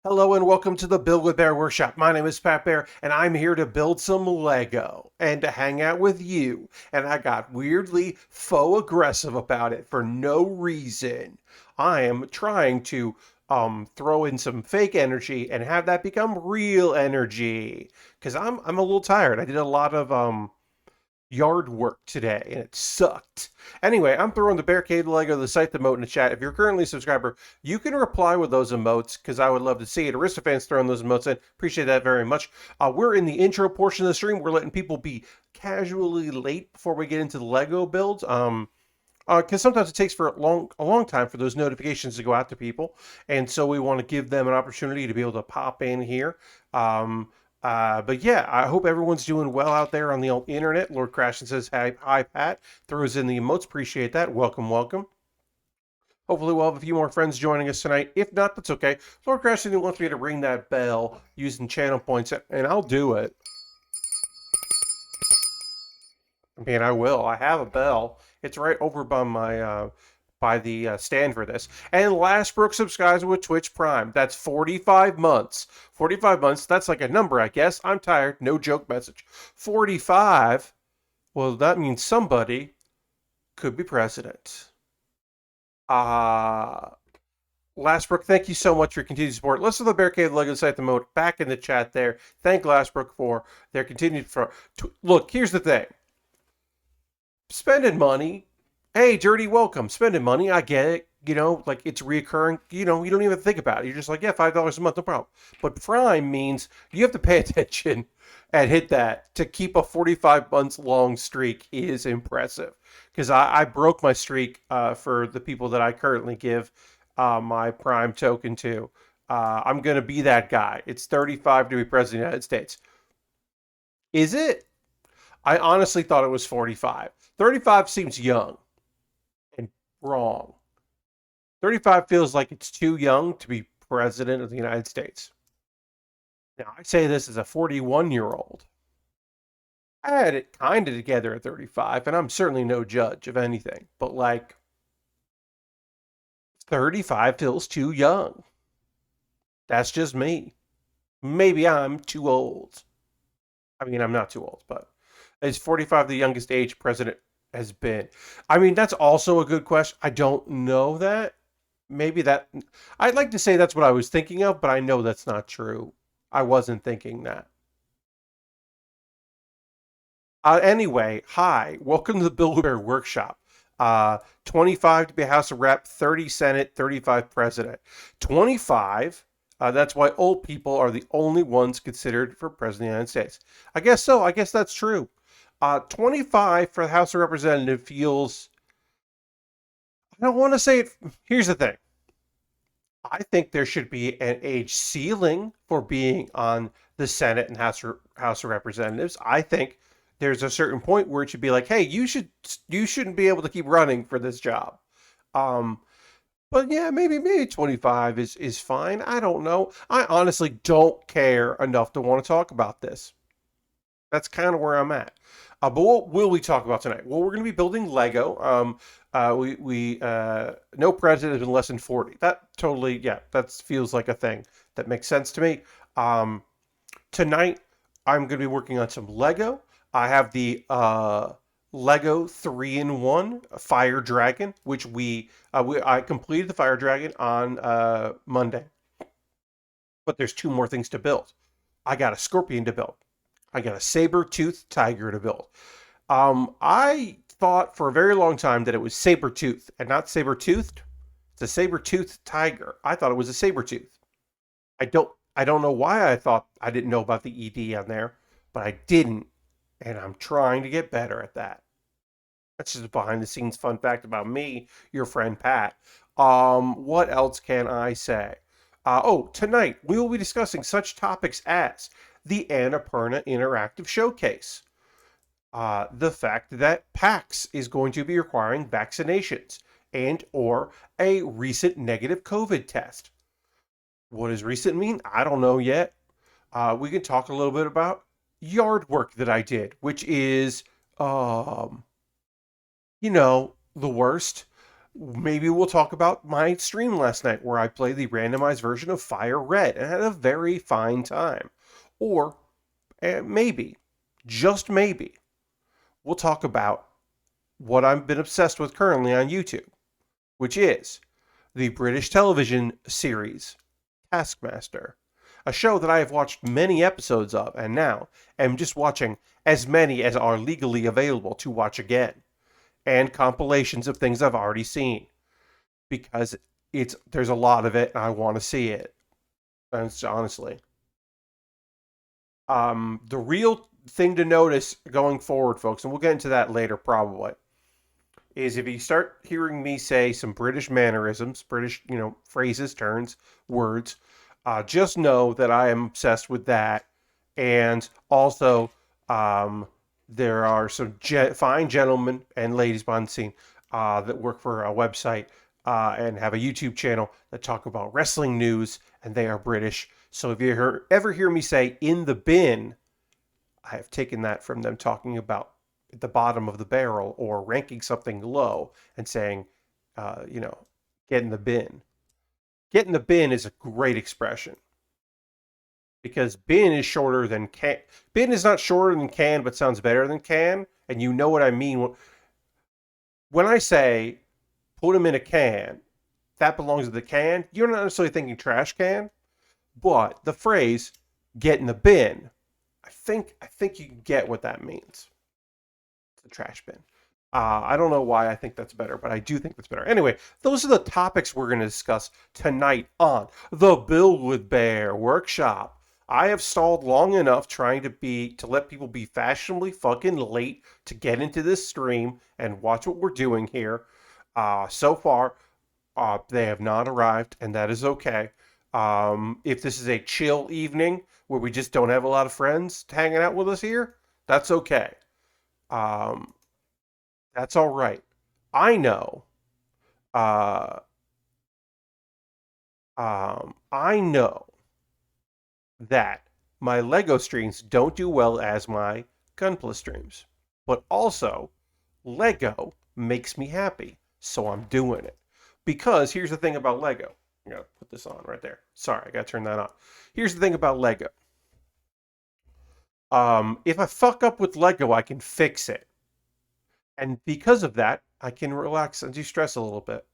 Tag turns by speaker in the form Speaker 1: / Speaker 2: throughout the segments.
Speaker 1: Hello and welcome to the Build With Baer Workshop. My name is Pat Bear and I'm here to build some Lego and to hang out with you. And I got weirdly faux aggressive about it for no reason. I am trying to throw in some fake energy and have that become real energy. Cause I'm a little tired. I did a lot of yard work today and it sucked. Anyway, I'm throwing the Barricade Lego, the site, the emote in the chat. If you're currently a subscriber, you can reply with those emotes because I would love to see it. Aristofans throwing those emotes in. Appreciate that very much. We're in the intro portion of the stream. We're letting people be casually late before we get into the Lego builds. Because sometimes it takes for a long time for those notifications to go out to people, and so we want to give them an opportunity to be able to pop in here. But yeah, I hope everyone's doing well out there on the old internet. Lord Crashton says hi, Pat. Throws in the emotes. Appreciate that. Welcome, welcome. Hopefully we'll have a few more friends joining us tonight. If not, that's okay. Lord Crashton wants me to ring that bell using channel points, and I'll do it. I mean, I will. I have a bell. It's right over by my by the stand for this. And Lastbrook subscribes with Twitch Prime. That's 45 months. 45 months. That's like a number, I guess. I'm tired. No joke message. 45. Well, that means somebody could be president. Uh Lastbrook, thank you so much for your continued support. Let's do the Barricade Lego site the mode back in the chat there. Thank Lastbrook for their continued look, here's the thing. Spending money. Hey, dirty welcome. Spending money, I get it. You know, like it's reoccurring. You know, you don't even think about it. You're just like, yeah, $5 a month, no problem. But Prime means you have to pay attention and hit that. To keep a 45 months long streak is impressive. Because I broke my streak for the people that I currently give my Prime token to. I'm going to be that guy. It's 35 to be president of the United States. Is it? I honestly thought it was 45. 35 seems young and wrong. 35 feels like it's too young to be president of the United States. Now, I say this as a 41-year-old. I had it kind of together at 35, and I'm certainly no judge of anything, but like 35 feels too young. That's just me. Maybe I'm too old. I mean, I'm not too old, but is 45 the youngest age president has been? I mean, that's also a good question. I don't know that. Maybe that. I'd like to say that's what I was thinking of, but I know that's not true. I wasn't thinking that. Anyway, hi. Welcome to the Build With Baer Workshop. 25 to be House of Rep, 30 Senate, 35 President. 25. That's why old people are the only ones considered for President of the United States. I guess so. I guess that's true. 25 for the House of Representatives feels. I don't want to say it. Here's the thing. I think there should be an age ceiling for being on the Senate and House of Representatives. I think there's a certain point where it should be like, hey, you shouldn't be able to keep running for this job. But yeah, maybe 25 is fine. I don't know. I honestly don't care enough to want to talk about this. That's kind of where I'm at. But what will we talk about tonight? Well, we're going to be building Lego. We no president in less than 40. That totally, yeah, that feels like a thing that makes sense to me. Tonight, I'm going to be working on some Lego. I have the Lego 3-in-1 Fire Dragon, which I completed the Fire Dragon on Monday. But there's two more things to build. I got a Scorpion to build. I got a Saber-Tooth Tiger to build. I thought for a very long time that it was Saber-Tooth and not Saber-Toothed. It's a Saber-Tooth Tiger. I thought it was a Saber-Tooth. I don't know why I didn't know about the ED on there, but I didn't, and I'm trying to get better at that. That's just a behind the scenes fun fact about me, your friend Pat. What else can I say? Tonight we will be discussing such topics as the Annapurna Interactive Showcase, the fact that PAX is going to be requiring vaccinations and or a recent negative COVID test. What does recent mean? I don't know yet. We can talk a little bit about yard work that I did, which is, the worst. Maybe we'll talk about my stream last night where I played the randomized version of Fire Red and had a very fine time. Or maybe, just maybe, we'll talk about what I've been obsessed with currently on YouTube, which is the British television series Taskmaster, a show that I have watched many episodes of and now am just watching as many as are legally available to watch again, and compilations of things I've already seen because there's a lot of it and I want to see it. That's honestly. The real thing to notice going forward, folks, and we'll get into that later probably, is if you start hearing me say some British mannerisms, British, phrases, turns, words, just know that I am obsessed with that. And also, there are some fine gentlemen and ladies behind the scene that work for a website and have a YouTube channel that talk about wrestling news, and they are British. So if you ever hear me say "in the bin," I have taken that from them talking about at the bottom of the barrel or ranking something low and saying, get in the bin. Get in the bin is a great expression because bin is shorter than can. Bin is not shorter than can, but sounds better than can. And you know what I mean. When I say put them in a can, that belongs to the can. You're not necessarily thinking trash can, but the phrase get in the bin, I think you can get what that means. It's a trash bin. I don't know why I think that's better, but I do think that's better. Anyway, those are the topics we're going to discuss tonight on the Build With Baer Workshop. I have stalled long enough trying to let people be fashionably fucking late to get into this stream and watch what we're doing here. So far, they have not arrived, and that is okay. If this is a chill evening where we just don't have a lot of friends hanging out with us here, that's okay. Um, that's all right. I know. Uh, I know that my Lego streams don't do well as my Gunpla streams, but also Lego makes me happy, so I'm doing it. Because here's the thing about Lego. I'm gonna put this on right there. Sorry, I gotta turn that on. Here's the thing about Lego. If I fuck up with Lego, I can fix it. And because of that, I can relax and de-stress a little bit.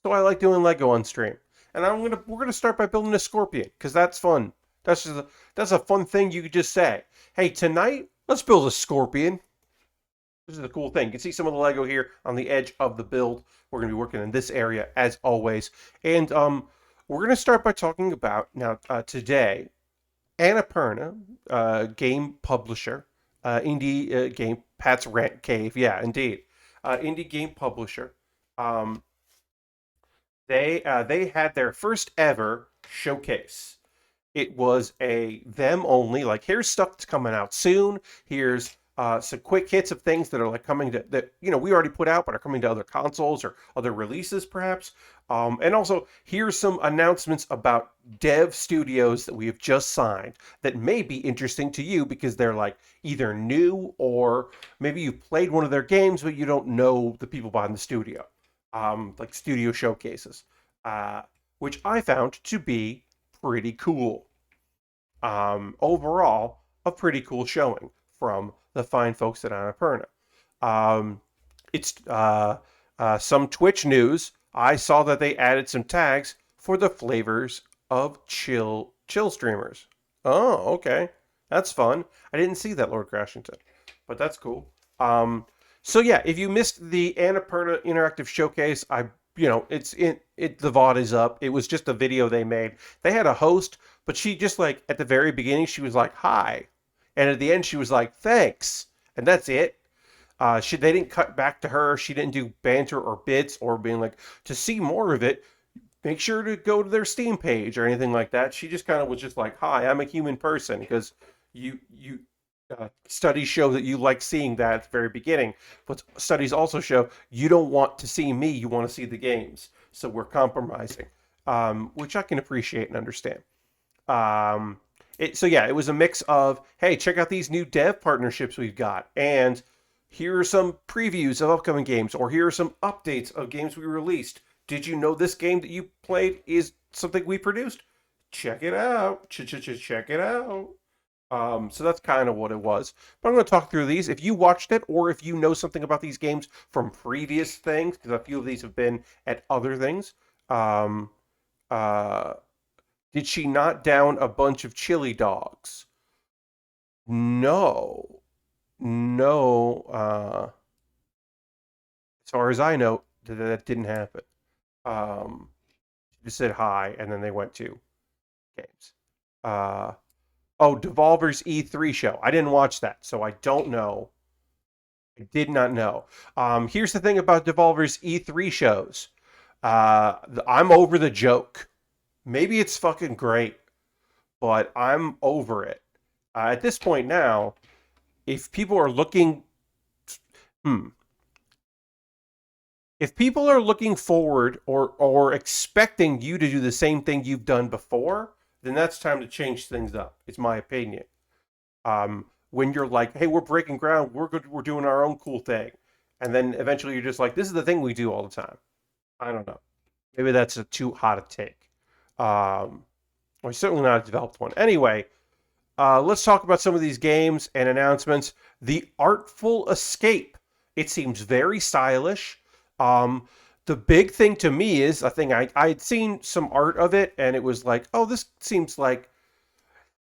Speaker 1: So I like doing Lego on stream. And we're gonna start by building a scorpion, because that's fun. That's a fun thing you could just say. Hey, tonight, let's build a scorpion. This is a cool thing. You can see some of the Lego here on the edge of the build. We're going to be working in this area as always. And we're going to start by talking about, now today, Annapurna, game publisher, indie game, Pat's Rant Cave, yeah, indeed. Indie game publisher. Um, they had their first ever showcase. It was a them only, like here's stuff that's coming out soon. Here's some quick hits of things that are like coming to that we already put out but are coming to other consoles or other releases perhaps. And also here's some announcements about dev studios that we have just signed that may be interesting to you because they're like either new or maybe you've played one of their games but you don't know the people behind the studio. Like studio showcases, which I found to be pretty cool. Overall, a pretty cool showing from the fine folks at Annapurna. Um, it's some Twitch news. I saw that they added some tags for the flavors of chill streamers. Oh, okay, that's fun. I didn't see that, Lord Crashington, but that's cool. So yeah, if you missed the Annapurna Interactive Showcase, the VOD is up. It was just a video they made. They had a host, but she just like at the very beginning she was like hi, and at the end she was like thanks, and that's it. They didn't cut back to her. She didn't do banter or bits or being like to see more of it. Make sure to go to their Steam page or anything like that. She just kind of was just like hi, I'm a human person because you studies show that you like seeing that at the very beginning, but studies also show you don't want to see me, you want to see the games. So we're compromising, which I can appreciate and understand. So yeah, it was a mix of, hey, check out these new dev partnerships we've got, and Here are some previews of upcoming games, or here are some updates of games we released. Did you know this game that you played is something we produced? Check it out. Check it out. So that's kind of what it was. But I'm going to talk through these. If you watched it, or if you know something about these games from previous things, because a few of these have been at other things. Um, uh, did she not down a bunch of chili dogs? No, no. As far as I know, that didn't happen. She just said hi, and then they went to games. Uh, oh, Devolver's E3 show. I didn't watch that, so I don't know. I did not know. Here's the thing about Devolver's E3 shows. I'm over the joke. Maybe it's fucking great, but I'm over it. At this point now, if people are looking, hmm, if people are looking forward or expecting you to do the same thing you've done before, then that's time to change things up. It's my opinion. When you're like, hey, we're breaking ground, we're good, we're doing our own cool thing, and then eventually you're just like, this is the thing we do all the time. I don't know. Maybe that's a too hot a take. Or certainly not a developed one. Anyway, let's talk about some of these games and announcements. The Artful Escape. It seems very stylish. Um, the big thing to me is I think I'd seen some art of it, and it was like, oh, this seems like.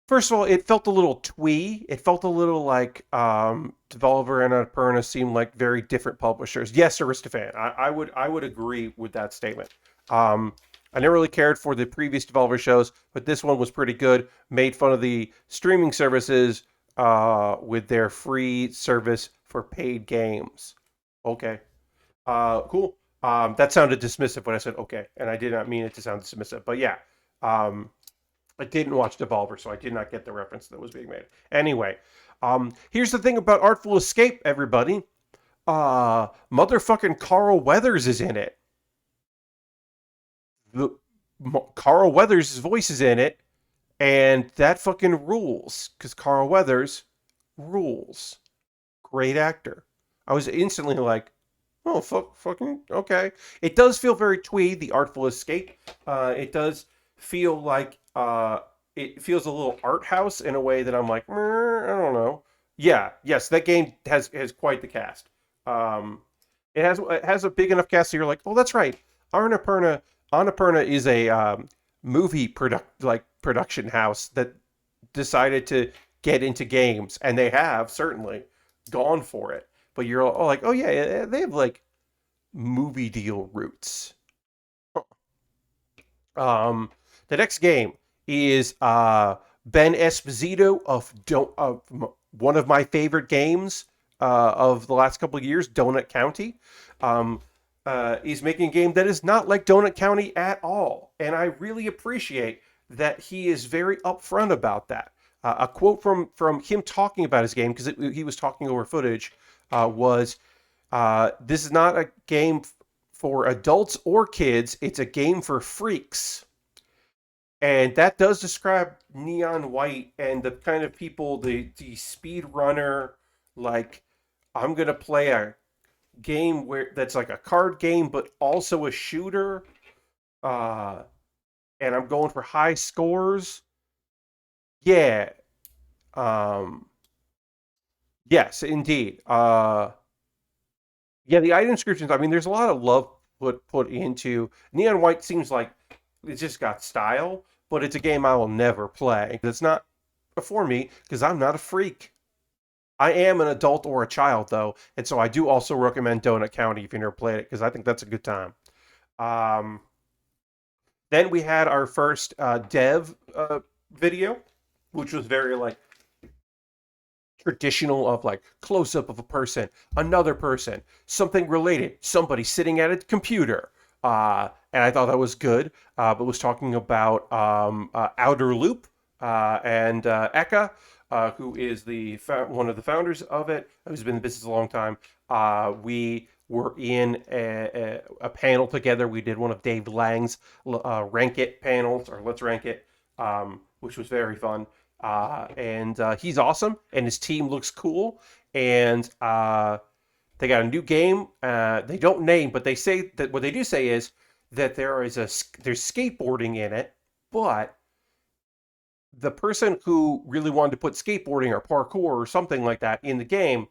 Speaker 1: First of all, it felt a little twee. It felt a little like Devolver and Annapurna seemed like very different publishers. Yes, Aristophan, I would agree with that statement. I never really cared for the previous Devolver shows, but this one was pretty good. Made fun of the streaming services with their free service for paid games. Okay, cool. That sounded dismissive when I said okay, and I did not mean it to sound dismissive. But yeah, um, I didn't watch Devolver, so I did not get the reference that was being made. Anyway, here's the thing about Artful Escape, everybody. Motherfucking Carl Weathers is in it. The Carl Weathers' voice is in it, and that fucking rules because Carl Weathers rules. Great actor. I was instantly like, oh, fucking okay. It does feel very twee, The Artful Escape. It does feel like it feels a little art house in a way that I'm like, I don't know. Yeah, yes, that game has quite the cast. Um, it has a big enough cast so you're like, oh, that's right. Annapurna Annapurna is a movie production house that decided to get into games, and they have certainly gone for it. But you're all like, oh yeah, they have like movie deal roots. The next game is Ben Esposito of one of my favorite games of the last couple of years, Donut County. Um, is making a game that is not like Donut County at all, and I really appreciate that he is very upfront about that. A quote from him talking about his game, because he was talking over footage, was this is not a game for adults or kids, it's a game for freaks. And that does describe Neon White and the kind of people, the speed runner, like, I'm going to play a game where that's like a card game, but also a shooter. Uh, and I'm going for high scores. Yeah. Um, yes, indeed. Yeah, the item descriptions. I mean, there's a lot of love put into Neon White. Seems like it's just got style, but it's a game I will never play. It's not for me because I'm not a freak. I am an adult or a child though, and so I do also recommend Donut County if you never played it because I think that's a good time. Um, then we had our first dev video, which was very like traditional of like close up of a person, another person, something related, somebody sitting at a computer. And I thought that was good, but was talking about Outer Loop and Eka, who is one of the founders of it, who's been in the business a long time. We were in a panel together. We did one of Dave Lang's Rank It panels, or Let's Rank It, which was very fun. and he's awesome, and his team looks cool, and they got a new game. They don't name, but they say that what they do say is that there's skateboarding in it, but the person who really wanted to put skateboarding or parkour or something like that in the game,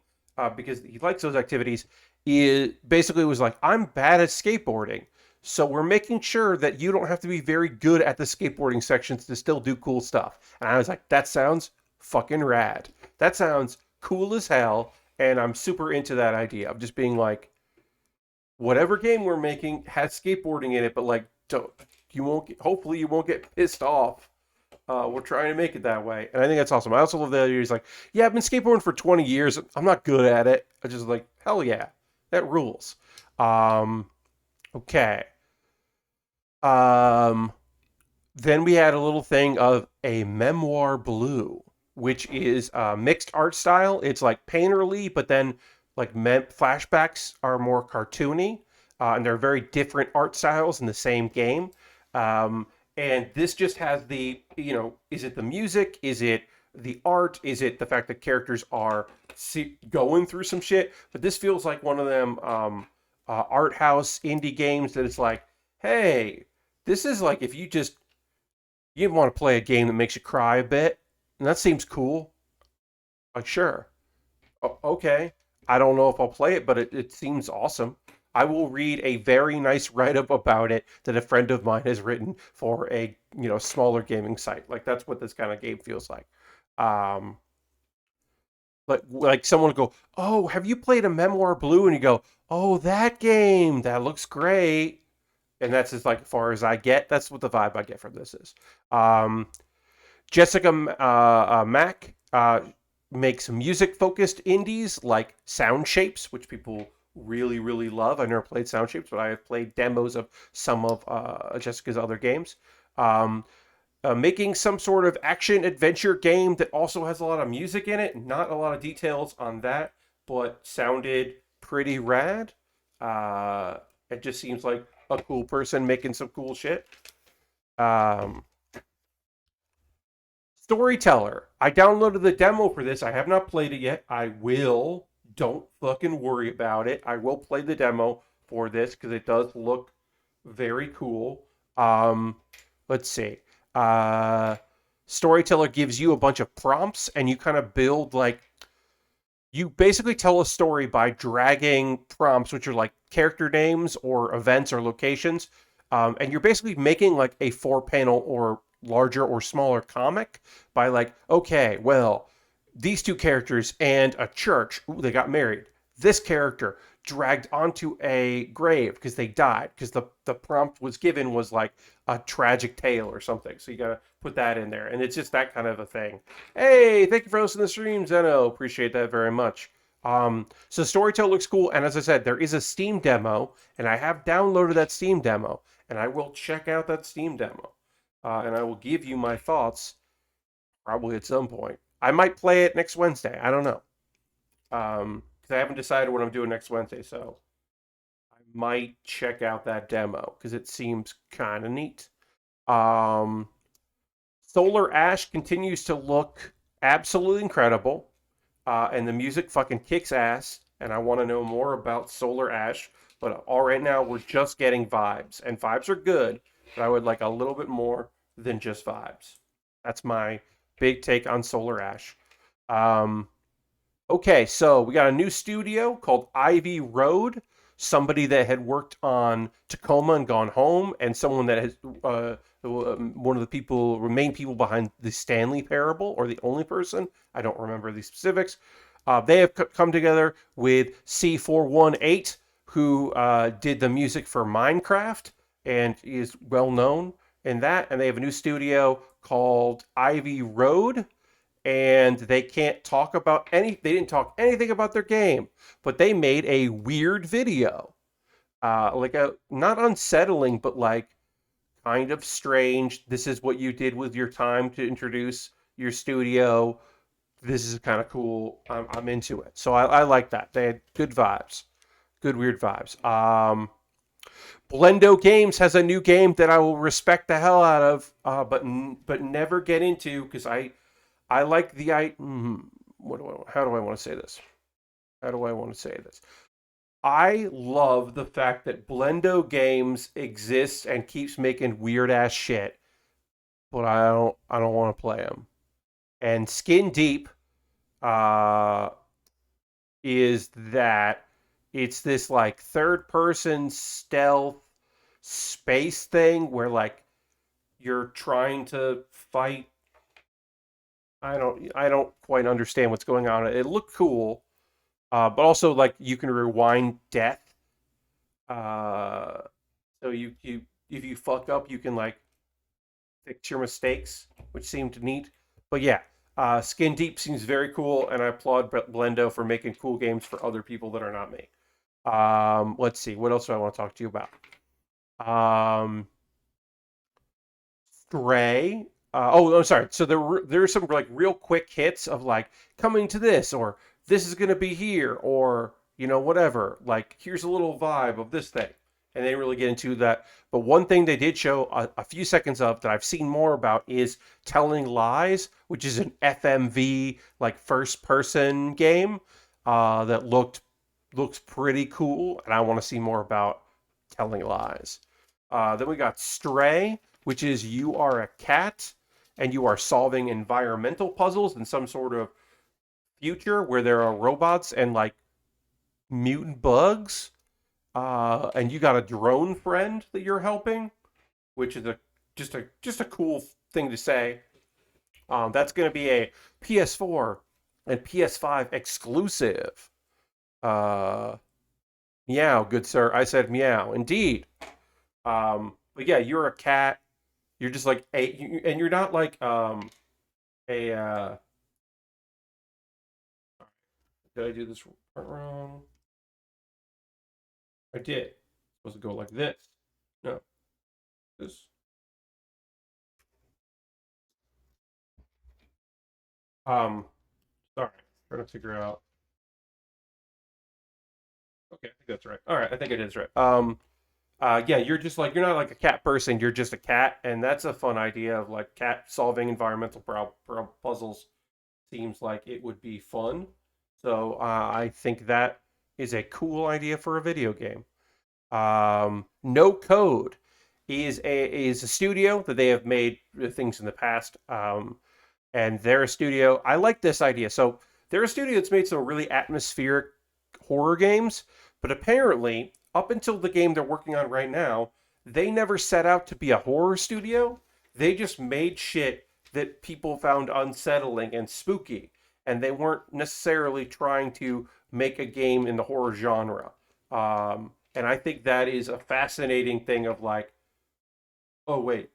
Speaker 1: because he likes those activities, is basically was like, I'm bad at skateboarding. So we're making sure that you don't have to be very good at the skateboarding sections to still do cool stuff. And I was like, that sounds fucking rad. That sounds cool as hell. And I'm super into that idea of just being like, whatever game we're making has skateboarding in it, but like, don't hopefully you won't get pissed off. We're trying to make it that way, and I think that's awesome. I also love the idea. He's like, yeah, I've been skateboarding for 20 years. I'm not good at it. I just like, hell yeah, that rules. Okay. Um, then we had a little thing of a memoir blue, which is mixed art style. It's like painterly, but then like flashbacks are more cartoony, and they're very different art styles in the same game. Um, and this just has is it the music? Is it the art? Is it the fact that characters are going through some shit? But this feels like one of them art house indie games that it's like, hey, this is like if you want to play a game that makes you cry a bit, and that seems cool. Like, sure. Okay. I don't know if I'll play it, but it seems awesome. I will read a very nice write-up about it that a friend of mine has written for a smaller gaming site. Like that's what this kind of game feels like. Um, like someone would go, "Oh, have you played a Memoir Blue?" And you go, "Oh, that game, that looks great." And that's as like far as I get. That's what the vibe I get from this is. Um, Jessica Mack makes music focused indies like Sound Shapes, which people really, really love. I've never played Sound Shapes, but I have played demos of some of Jessica's other games. Um, Making some sort of action adventure game that also has a lot of music in it. Not a lot of details on that, but sounded pretty rad. Uh, it just seems like a cool person making some cool shit. Um, Storyteller. I downloaded the demo for this. I have not played it yet. I will. Don't fucking worry about it. I will play the demo for this because it does look very cool. Let's see. Uh, Storyteller gives you a bunch of prompts and you kind of build like you basically tell a story by dragging prompts, which are like character names or events or locations, and you're basically making like a 4-panel or larger or smaller comic by like, okay, well, these two characters and a church, ooh, they got married. This character dragged onto a grave because they died because the prompt was given was like a tragic tale or something. So you got to put that in there. And it's just that kind of a thing. Hey, thank you for hosting the stream, Zeno. Appreciate that very much. So Storytell looks cool. And as I said, there is a Steam demo, and I have downloaded that Steam demo, and I will check out that Steam demo. And I will give you my thoughts probably at some point. I might play it next Wednesday. I don't know. Because I haven't decided what I'm doing next Wednesday, so I might check out that demo because it seems kind of neat. Um, Solar Ash continues to look absolutely incredible, and the music fucking kicks ass. And I want to know more about Solar Ash, but all right now we're just getting vibes, and vibes are good, but I would like a little bit more than just vibes. That's my big take on Solar Ash. Okay, so we got a new studio called Ivy Road. Somebody that had worked on Tacoma and Gone Home, and someone that has one of the main people behind the Stanley Parable, or the only person. I don't remember the specifics. They have come together with C418, who did the music for Minecraft and is well known in that. And they have a new studio called Ivy Road, and they can't talk about they didn't talk anything about their game, but they made a weird video, like a not unsettling, but like kind of strange. This is what you did with your time to introduce your studio. This is kind of cool. I'm into it. So I like that. They had good vibes, good weird vibes. Blendo Games has a new game that I will respect the hell out of, but never get into because I I like the how do I want to say this? How do I want to say this? I love the fact that Blendo Games exists and keeps making weird ass shit, but I don't want to play them. And Skin Deep uh, is that it's this like third person stealth space thing where like you're trying to fight. I don't quite understand what's going on. It looked cool, but also like you can rewind death. Uh, so you if you fuck up, you can like fix your mistakes, which seemed neat. But yeah, Skin Deep seems very cool, and I applaud Blendo for making cool games for other people that are not me. Let's see, what else do I want to talk to you about? Um, Stray. Oh, I'm sorry. So there's some like real quick hits of like coming to this or this is gonna be here or whatever. Like here's a little vibe of this thing, and they didn't really get into that. But one thing they did show a few seconds of that I've seen more about is Telling Lies, which is an FMV like first person game that looks pretty cool, and I want to see more about Telling Lies. Then we got Stray, which is you are a cat and you are solving environmental puzzles in some sort of future where there are robots and like mutant bugs. And you got a drone friend that you're helping, which is just a cool thing to say. That's going to be a PS4 and PS5 exclusive. Uh, Meow, good sir. I said meow. Indeed. But yeah, you're a cat. You're just like and you're not like a did I do this part wrong? I did. It's supposed to go like this. No, this. Um, Sorry, trying to figure out. Okay, I think that's right. All right, I think it is right. Yeah, you're just like you're not like a cat person. You're just a cat, and that's a fun idea of like cat solving environmental puzzles. Seems like it would be fun. So I think that is a cool idea for a video game. No Code is a studio that they have made things in the past, and they're a studio. I like this idea. So they're a studio that's made some really atmospheric horror games, but apparently, up until the game they're working on right now, they never set out to be a horror studio. They just made shit that people found unsettling and spooky, and they weren't necessarily trying to make a game in the horror genre. And I think that is a fascinating thing of like, oh wait,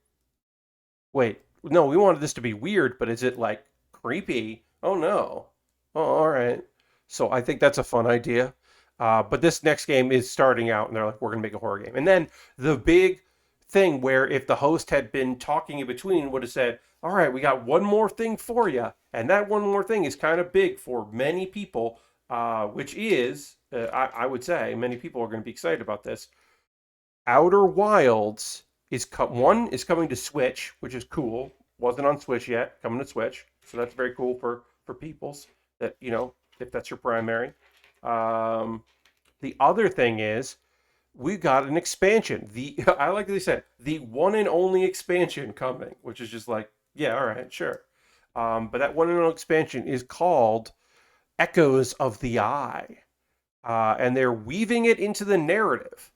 Speaker 1: no, we wanted this to be weird, but is it like creepy? Oh no. Oh, all right. So I think that's a fun idea. But this next game is starting out, and they're like, we're gonna make a horror game. And then the big thing where if the host had been talking in between, would have said, all right, we got one more thing for you, and that one more thing is kind of big for many people, which is, I would say, many people are going to be excited about this. Outer Wilds one is coming to Switch, which is cool. Wasn't on Switch yet, coming to Switch, so that's very cool for peoples that if that's your primary. Um, the other thing is we got an expansion. The I like they said the one and only expansion coming, which is just like yeah, all right, sure. But that one and only expansion is called Echoes of the Eye, and they're weaving it into the narrative,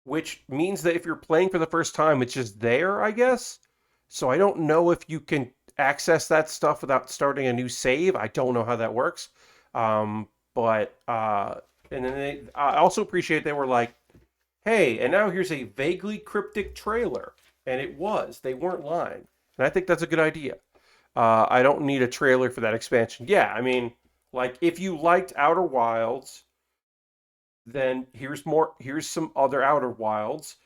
Speaker 1: which means that if you're playing for the first time, it's just there, I guess. So I don't know if you can access that stuff without starting a new save. I don't know how that works. But and then I also appreciate they were like, hey, and now here's a vaguely cryptic trailer, and it was. They weren't lying, and I think that's a good idea. I don't need a trailer for that expansion. Yeah, I mean, like if you liked Outer Wilds, then here's more. Here's some other Outer Wilds.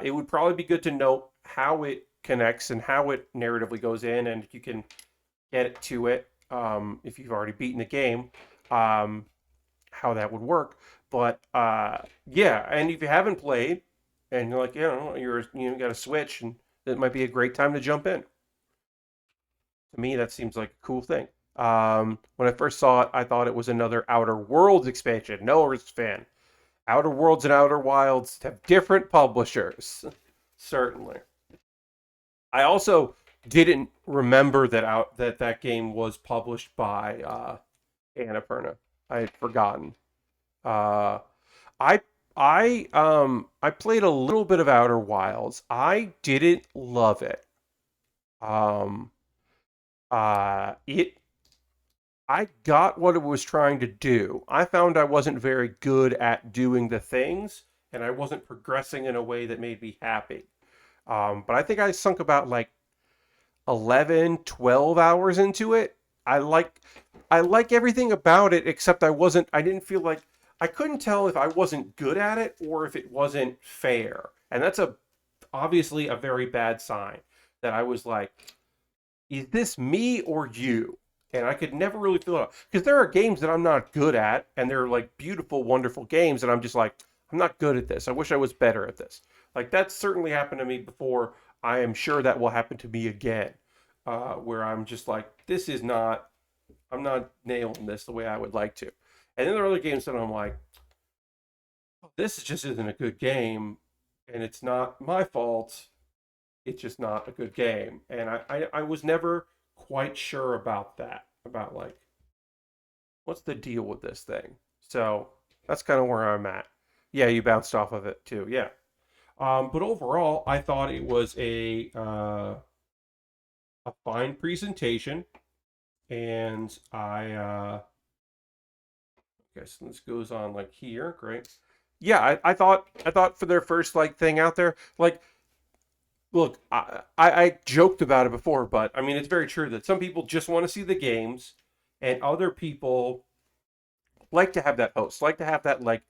Speaker 1: It would probably be good to know how it connects and how it narratively goes in, and if you can get it to it, if you've already beaten the game, um, how that would work. But yeah, and if you haven't played, and you're like, got a Switch, and it might be a great time to jump in. To me, that seems like a cool thing. When I first saw it, I thought it was another Outer Worlds expansion. No risk fan. Outer Worlds and Outer Wilds have different publishers. Certainly. I also didn't remember that game was published by Annapurna. I had forgotten. Uh, I I played a little bit of Outer Wilds. I didn't love it. Um, it I got what it was trying to do. I found I wasn't very good at doing the things, and I wasn't progressing in a way that made me happy. But I think I sunk about like 11, 12 hours into it. I like I like everything about it except I didn't feel like I couldn't tell if I wasn't good at it or if it wasn't fair. And that's a obviously a very bad sign that I was like, is this me or you? And I could never really feel it out. Because there are games that I'm not good at, and they're like beautiful, wonderful games, and I'm just like, I'm not good at this. I wish I was better at this. Like that certainly happened to me before. I am sure that will happen to me again, where I'm just like, I'm not nailing this the way I would like to. And then there are other games that I'm like, this just isn't a good game, and it's not my fault. It's just not a good game. And I was never quite sure about that, about like, what's the deal with this thing? So that's kind of where I'm at. Yeah, you bounced off of it too. Yeah. But overall, I thought it was a fine presentation, and I guess this goes on like here. Great. Yeah, I thought for their first like thing out there, like look, I joked about it before, but I mean, it's very true that some people just want to see the games, and other people like to have that host, like to have that, like,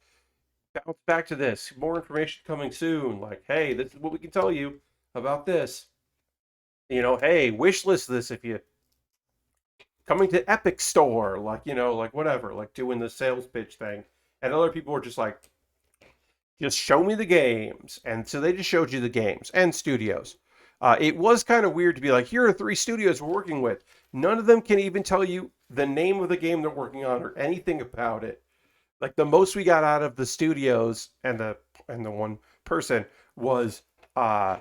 Speaker 1: bounce back to this, more information coming soon. Like, hey, this is what we can tell you about this. Hey, wish list this if you coming to Epic Store, like, like whatever, like doing the sales pitch thing. And other people are just like, just show me the games. And so they just showed you the games and studios. It was kind of weird to be like, here are three studios we're working with. None of them can even tell you the name of the game they're working on or anything about it. Like the most we got out of the studios and the one person was uh,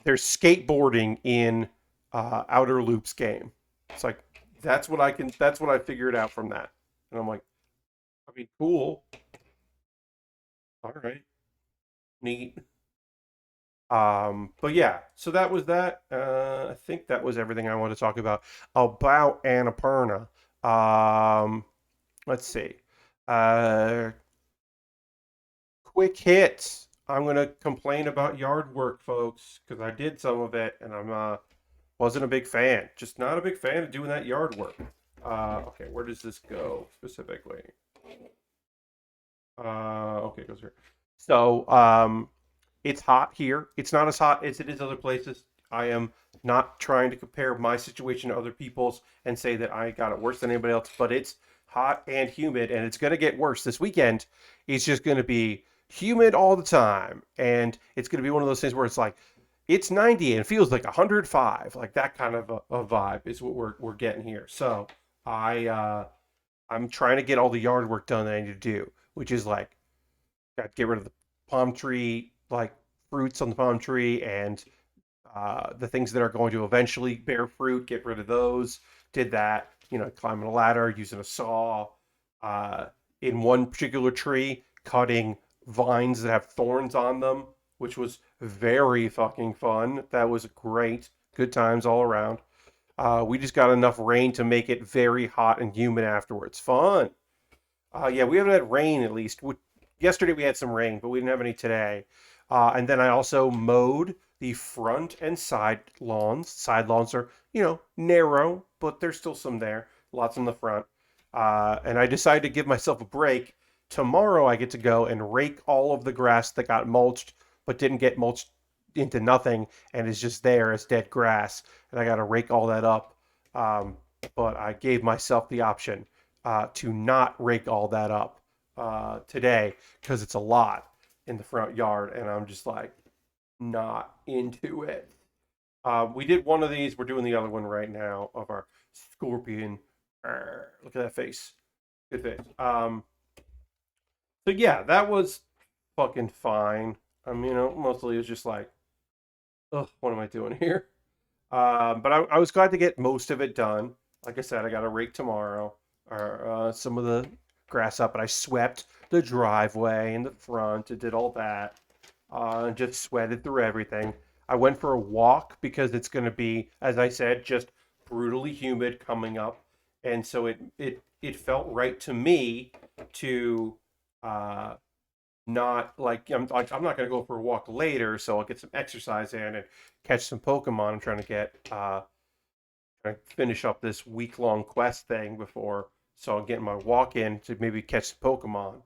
Speaker 1: there's skateboarding in Outer Loops game. It's like that's what I figured out from that. And I'm like, I mean, cool. All right. Neat. But yeah, so that was that. I think that was everything I wanted to talk about Annapurna. Let's see. Uh, quick hits. I'm gonna complain about yard work, folks, because I did some of it and I'm wasn't a big fan. Just not a big fan of doing that yard work. Okay, where does this go specifically? Okay, it goes here. So, it's hot here. It's not as hot as it is other places. I am not trying to compare my situation to other people's and say that I got it worse than anybody else, but it's hot and humid, and it's going to get worse this weekend. It's just going to be humid all the time, and it's going to be one of those things where it's like it's 90 and it feels like 105, like that kind of a vibe is what we're getting here. So I'm trying to get all the yard work done that I need to do, which is like got to get rid of the palm tree, like fruits on the palm tree, and the things that are going to eventually bear fruit, get rid of those. Did that, climbing a ladder, using a saw. Uh, in one particular tree, cutting vines that have thorns on them, which was very fucking fun. That was great. Good times all around. We just got enough rain to make it very hot and humid afterwards. Fun. Yeah, we haven't had rain at least. Yesterday we had some rain, but we didn't have any today. And then I also mowed the front and side lawns. Side lawns are, narrow, but there's still some there. Lots in the front. And I decided to give myself a break. Tomorrow I get to go and rake all of the grass that got mulched, but didn't get mulched into nothing and is just there as dead grass. And I got to rake all that up. Um, but I gave myself the option to not rake all that up today because it's a lot in the front yard, and I'm just like not into it. We did one of these. We're doing the other one right now of our scorpion. Look at that face. Good face. So yeah, that was fucking fine. Mostly it was just like, ugh, what am I doing here? But I was glad to get most of it done. Like I said, I got a rake tomorrow, or some of the grass up, but I swept the driveway and the front and did all that. And just sweated through everything. I went for a walk because it's going to be, as I said, just brutally humid coming up, and so it felt right to me to uh, not I'm not going to go for a walk later, so I'll get some exercise in and catch some Pokemon. I'm trying to trying to finish up this week long quest thing before, so I'll get my walk in to maybe catch some Pokemon.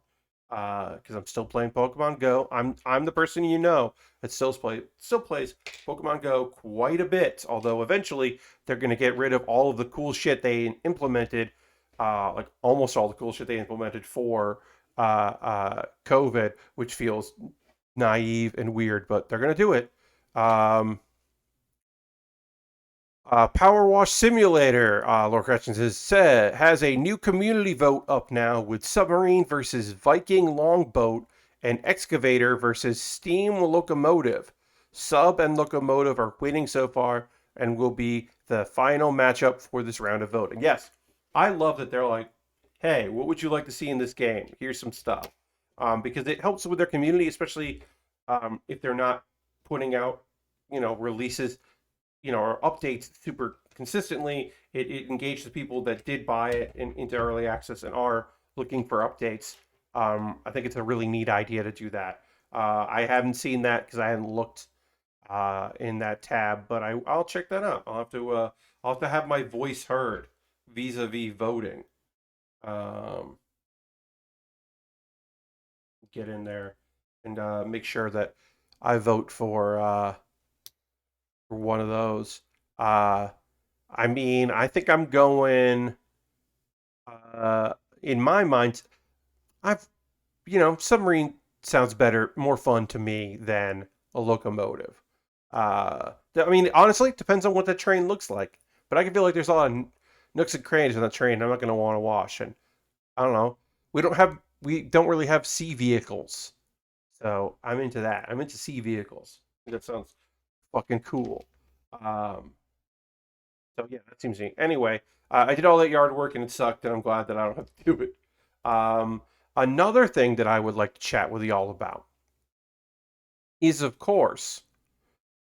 Speaker 1: Because I'm still playing Pokemon Go. I'm the person that still plays Pokemon Go quite a bit. Although eventually they're going to get rid of all of the cool shit they implemented, like almost all the cool shit they implemented for COVID, which feels naive and weird, but they're going to do it. Um, Power Wash Simulator, Lord Corrections has a new community vote up now with Submarine versus Viking Longboat and Excavator versus Steam Locomotive. Sub and Locomotive are winning so far and will be the final matchup for this round of voting. Yes, I love that they're like, hey, what would you like to see in this game? Here's some stuff. Because it helps with their community, especially if they're not putting out, releases or updates super consistently. It engaged the people that did buy it into early access and are looking for updates. I think it's a really neat idea to do that. I haven't seen that because I hadn't looked in that tab, but I'll check that out. I'll have to have my voice heard vis-a-vis voting. Um, get in there and make sure that I vote for one of those. Uh, I think I'm going. Uh, in my mind, I've submarine sounds better, more fun to me than a locomotive. Honestly, it depends on what the train looks like. But I can feel like there's a lot of nooks and crannies on the train I'm not going to want to wash. And I don't know. We don't really have sea vehicles, so I'm into that. I'm into sea vehicles. That sounds fucking cool. Um, So yeah, that seems neat. Anyway, I did all that yard work and it sucked, and I'm glad that I don't have to do it. Another thing that I would like to chat with y'all about is, of course,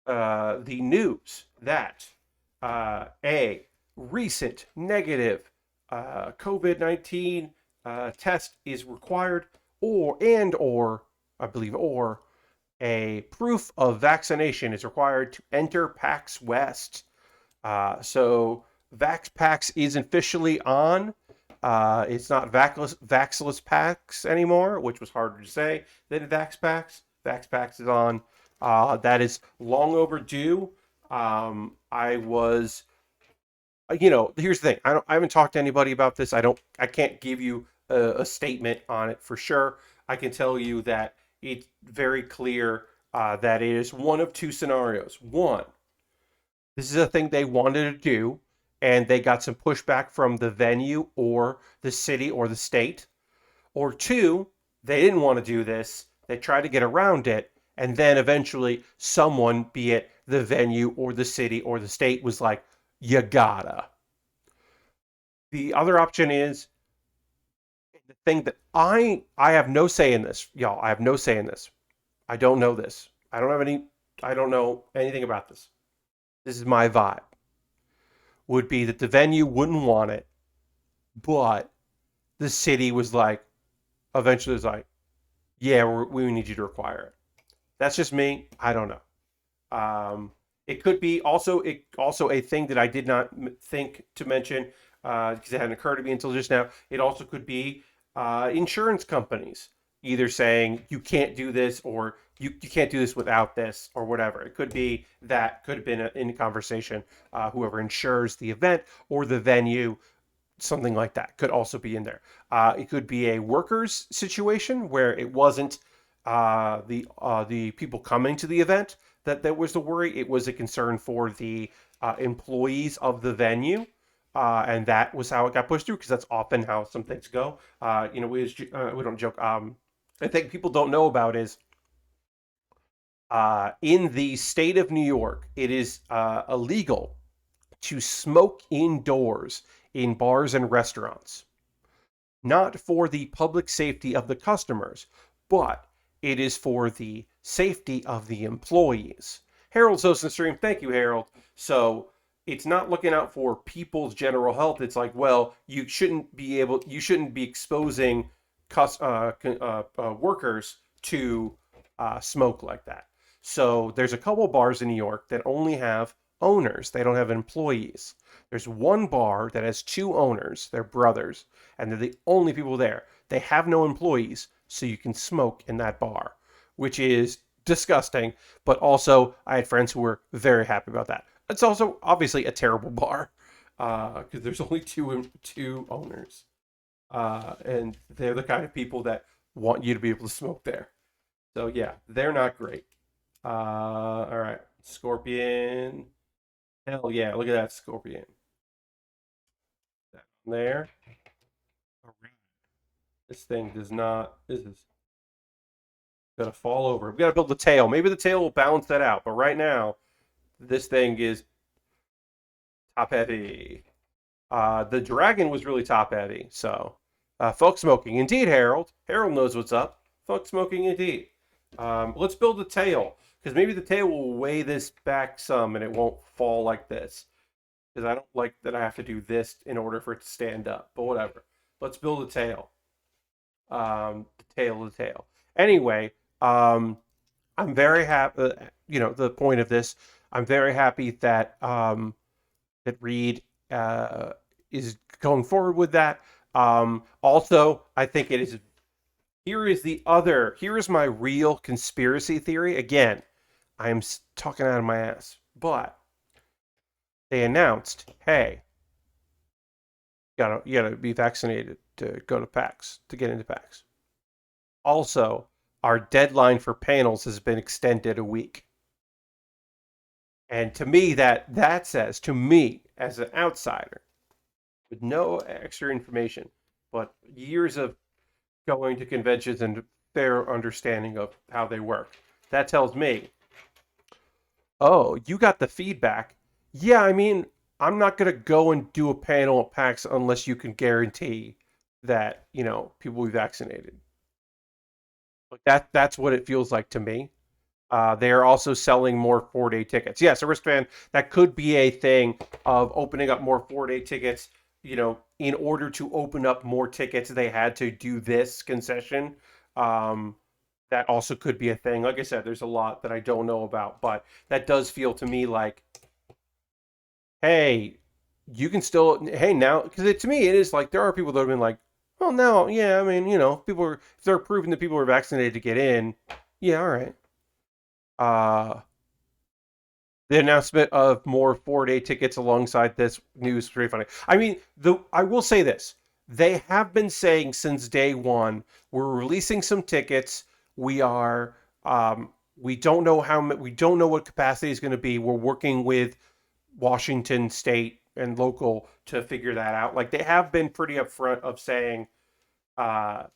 Speaker 1: the news that a recent negative COVID-19 test is required, or I believe, or a proof of vaccination is required to enter PAX West. So VaxPax is officially on. It's not Vaxless Pax anymore, which was harder to say than VaxPax. VaxPax is on. That is long overdue. I was, here's the thing. I haven't talked to anybody about this. I can't give you a statement on it for sure. I can tell you that it's very clear that it is one of two scenarios. One, this is a thing they wanted to do, and they got some pushback from the venue or the city or the state. Or two, they didn't want to do this. They tried to get around it, and then eventually someone, be it the venue or the city or the state, was like, you gotta. The other option is the thing that I have no say in this, y'all. I have no say in this. I don't know this. I don't know anything about this. This is my vibe. Would be that the venue wouldn't want it, but the city was like, eventually was like, yeah, we need you to require it. That's just me. I don't know. It could be also a thing that I did not think to mention because it hadn't occurred to me until just now. It also could be insurance companies either saying you can't do this or you can't do this without this or whatever. It could be that could have been in conversation. Whoever insures the event or the venue, something like that could also be in there. It could be a workers situation where it wasn't the people coming to the event, that was the worry. It was a concern for the employees of the venue. And that was how it got pushed through because that's often how some things go. We don't joke. I think people don't know about is in the state of New York, it is illegal to smoke indoors in bars and restaurants, not for the public safety of the customers, but it is for the safety of the employees. Harold's hosting the stream. Thank you, Harold. So it's not looking out for people's general health. It's like, well, you shouldn't be exposing workers to smoke like that. So there's a couple bars in New York that only have owners. They don't have employees. There's one bar that has two owners. They're brothers, and they're the only people there. They have no employees, so you can smoke in that bar, which is disgusting. But also, I had friends who were very happy about that. It's also obviously a terrible bar because there's only two owners, and they're the kind of people that want you to be able to smoke there. So yeah, they're not great. All right, Scorpion. Hell yeah, look at that Scorpion. That there. All right. This thing does not. This is gonna fall over. We gotta build the tail. Maybe the tail will balance that out. But right now, this thing is top heavy. The dragon was really top heavy. So, folk smoking. Indeed, Harold. Harold knows what's up. Folk smoking indeed. Let's build the tail. Because maybe the tail will weigh this back some and it won't fall like this. Because I don't like that I have to do this in order for it to stand up. But whatever. Let's build a tail. The tail. Anyway, I'm very happy. The point of this, I'm very happy that that Reed is going forward with that. Also, I think it is. Here is my real conspiracy theory. Again, I am talking out of my ass, but they announced, hey, you gotta be vaccinated to go to PAX, to get into PAX. Also, our deadline for panels has been extended a week. And to me, that says, to me, as an outsider, with no extra information, but years of going to conventions and fair understanding of how they work, that tells me, oh, you got the feedback. Yeah, I mean, I'm not going to go and do a panel at PAX unless you can guarantee that, people will be vaccinated. Like that's what it feels like to me. They are also selling more 4-day tickets. Yes, a wristband, that could be a thing of opening up more 4-day tickets. In order to open up more tickets, they had to do this concession. That also could be a thing. Like I said, there's a lot that I don't know about, but that does feel to me like, hey, you can still, hey, now, because to me, it is like there are people that have been like, well, no, yeah, I mean, people are, if they're proving that people are vaccinated to get in, yeah, all right. The announcement of more 4-day tickets alongside this news is pretty funny. I mean, I will say this. They have been saying since day one, we're releasing some tickets. We are, we don't know we don't know what capacity is going to be. We're working with Washington State and local to figure that out. Like they have been pretty upfront of saying that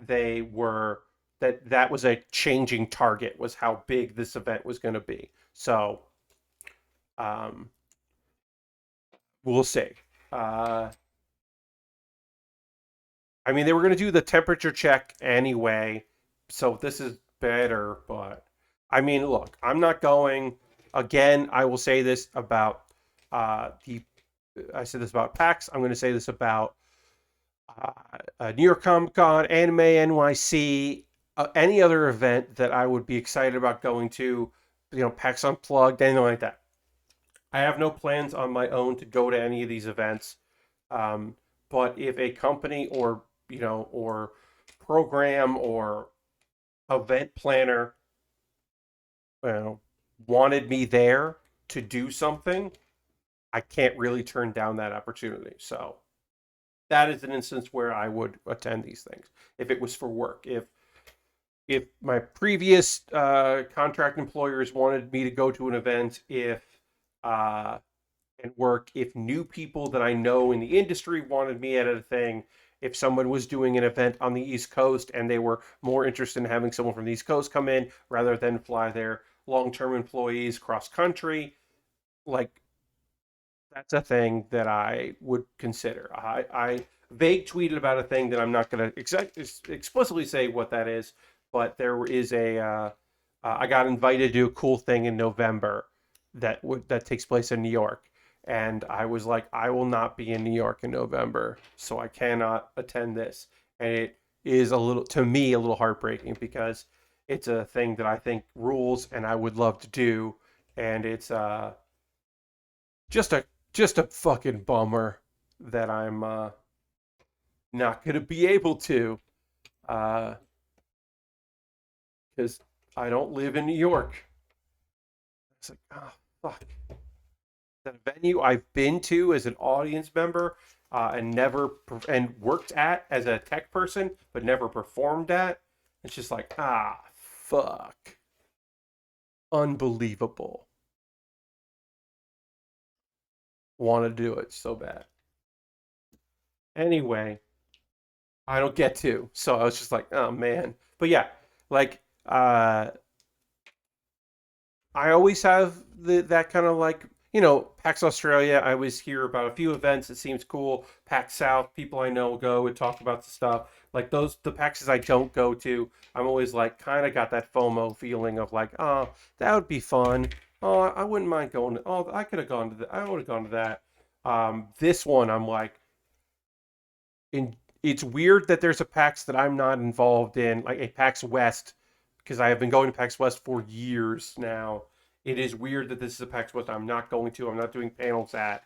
Speaker 1: that was a changing target, was how big this event was going to be. So um, we'll see. I mean, they were going to do the temperature check anyway, so this is better. But I mean, look, I'm not going. Again, I will say this about the. I said this about PAX. I'm going to say this about New York Comic Con, Anime NYC, any other event that I would be excited about going to. PAX Unplugged, anything like that. I have no plans on my own to go to any of these events. But if a company or program or event planner, wanted me there to do something, I can't really turn down that opportunity. So that is an instance where I would attend these things if it was for work. If if my previous contract employers wanted me to go to an event, if uh, and work, if new people that I know in the industry wanted me at a thing, if someone was doing an event on the East Coast and they were more interested in having someone from the East Coast come in rather than fly their long-term employees cross country, like that's a thing that I would consider. I vague tweeted about a thing that I'm not going to explicitly say what that is, but there is I got invited to do a cool thing in November that takes place in New York, and I was like, I will not be in New York in November, so I cannot attend this, and it is a little to me a little heartbreaking because it's a thing that I think rules and I would love to do, and it's just a fucking bummer that I'm not gonna be able to because I don't live in New York. It's like, oh fuck. That venue I've been to as an audience member and never and worked at as a tech person, but never performed at. It's just like, fuck, unbelievable. Want to do it so bad. Anyway, I don't get to. So I was just like, oh man. But yeah, like I always have that kind of like, PAX Australia. I always hear about a few events. It seems cool. PAX South, people I know go and talk about the stuff. Like the PAXs I don't go to, I'm always like kind of got that FOMO feeling of like, oh, that would be fun. Oh, I wouldn't mind going. Oh, I could have gone to that. I would have gone to that. This one, I'm like, in it's weird that there's a PAX that I'm not involved in, like a PAX West, because I have been going to PAX West for years now. It is weird that this is a PAX West I'm not going to. I'm not doing panels at.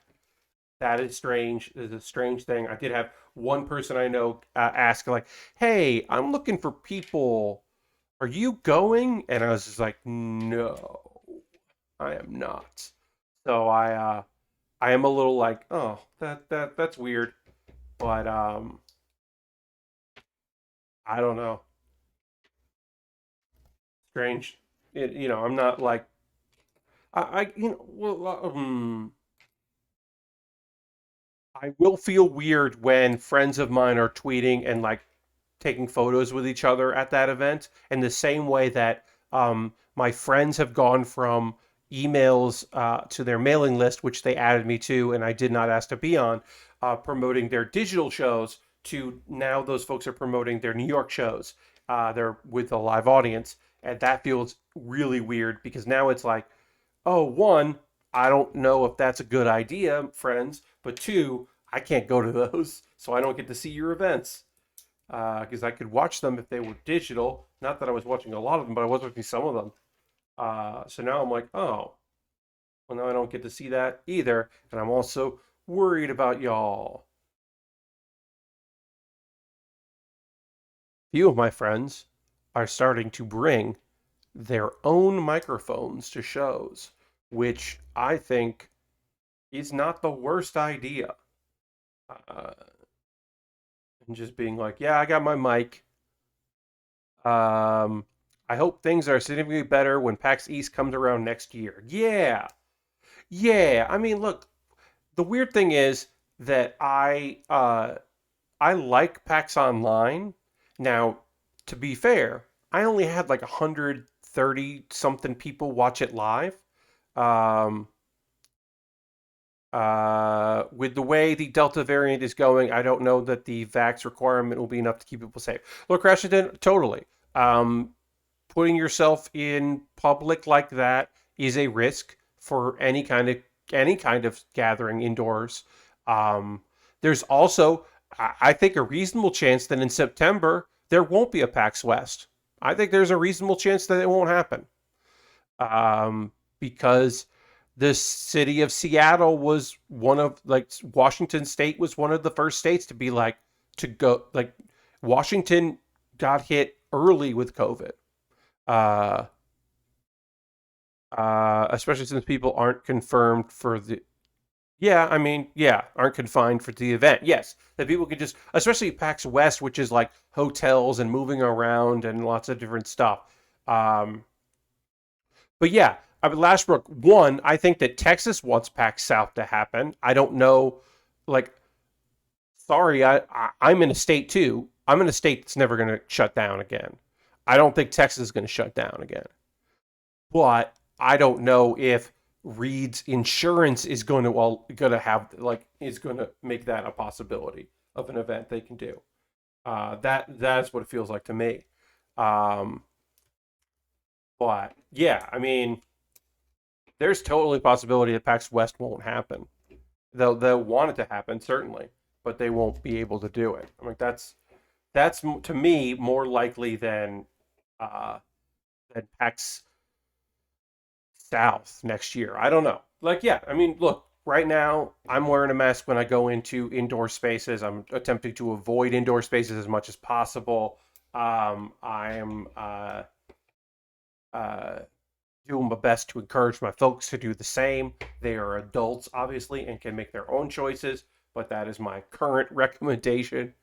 Speaker 1: That is strange. It's a strange thing. I did have one person I know ask, like, "Hey, I'm looking for people. Are you going?" And I was just like, "No, I am not." So I am a little like, "Oh, that's weird," but I don't know. Strange. I'm not like well, I will feel weird when friends of mine are tweeting and like taking photos with each other at that event, in the same way that my friends have gone from emails to their mailing list, which they added me to, and I did not ask to be on, promoting their digital shows. To now, those folks are promoting their New York shows. They're with a live audience, and that feels really weird because now it's like, oh, one, I don't know if that's a good idea, friends, but two, I can't go to those, so I don't get to see your events because I could watch them if they were digital. Not that I was watching a lot of them, but I was watching some of them. So now I'm like, oh, well, now I don't get to see that either, and I'm also worried about y'all. Few of my friends are starting to bring their own microphones to shows, which I think is not the worst idea. Uh, and just being like, yeah, I got my mic. Um, I hope things are significantly better when PAX East comes around next year. Yeah, yeah. I mean, look, the weird thing is that I like PAX Online. Now, to be fair, I only had like 130 something people watch it live. Um, with the way the Delta variant is going, I don't know that the vax requirement will be enough to keep people safe. Look, Rashidin, totally. Um, Putting yourself in public like that is a risk for any kind of gathering indoors. Um, there's also, I think, a reasonable chance that in September there won't be a PAX West. I think there's a reasonable chance that it won't happen because the city of Seattle was one of like Washington State was one of the first states to be like to go like Washington got hit early with COVID. Uh, Especially since people aren't confirmed for the Yeah, I mean, yeah, aren't confined for the event. Yes, that people can just, especially PAX West, which is like hotels and moving around and lots of different stuff. Um, but yeah, I mean, Lashbrook, one, I think that Texas wants PAX South to happen. I don't know, like, sorry, I'm in a state too. I'm in a state that's never going to shut down again. I don't think Texas is going to shut down again. But I don't know if Reed's insurance is going to have like is going to make that a possibility of an event they can do. That's what it feels like to me. Um, but yeah, I mean, there's totally a possibility that PAX West won't happen. They'll want it to happen certainly, but they won't be able to do it. I mean, that's to me more likely uh, than PAX South next year. I don't know. Like, yeah, I mean, look, right now I'm wearing a mask when I go into indoor spaces. I'm attempting to avoid indoor spaces as much as possible. I'm uh, doing my best to encourage my folks to do the same. They are adults, obviously, and can make their own choices, but that is my current recommendation.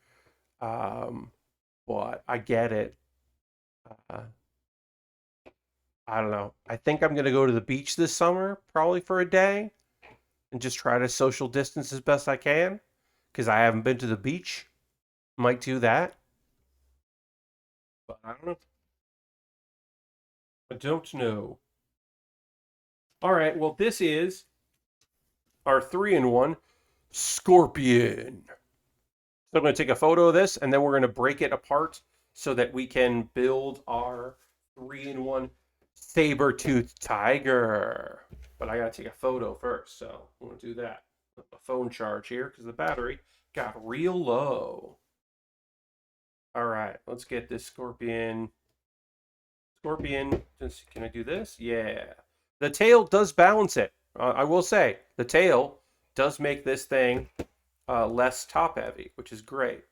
Speaker 1: Um, but I get it. Uh, I don't know. I think I'm going to go to the beach this summer, probably for a day, and just try to social distance as best I can because I haven't been to the beach. Might do that, but I don't know. I don't know. All right. Well, this is our 3-in-1 Scorpion. So I'm going to take a photo of this and then we're going to break it apart so that we can build our 3-in-1 Saber-Tooth Tiger. But I got to take a photo first, so I'm going to do that. Let the phone charge here because the battery got real low. All right, let's get this Scorpion. Scorpion, can I do this? Yeah. The tail does balance it. I will say, the tail does make this thing less top heavy, which is great.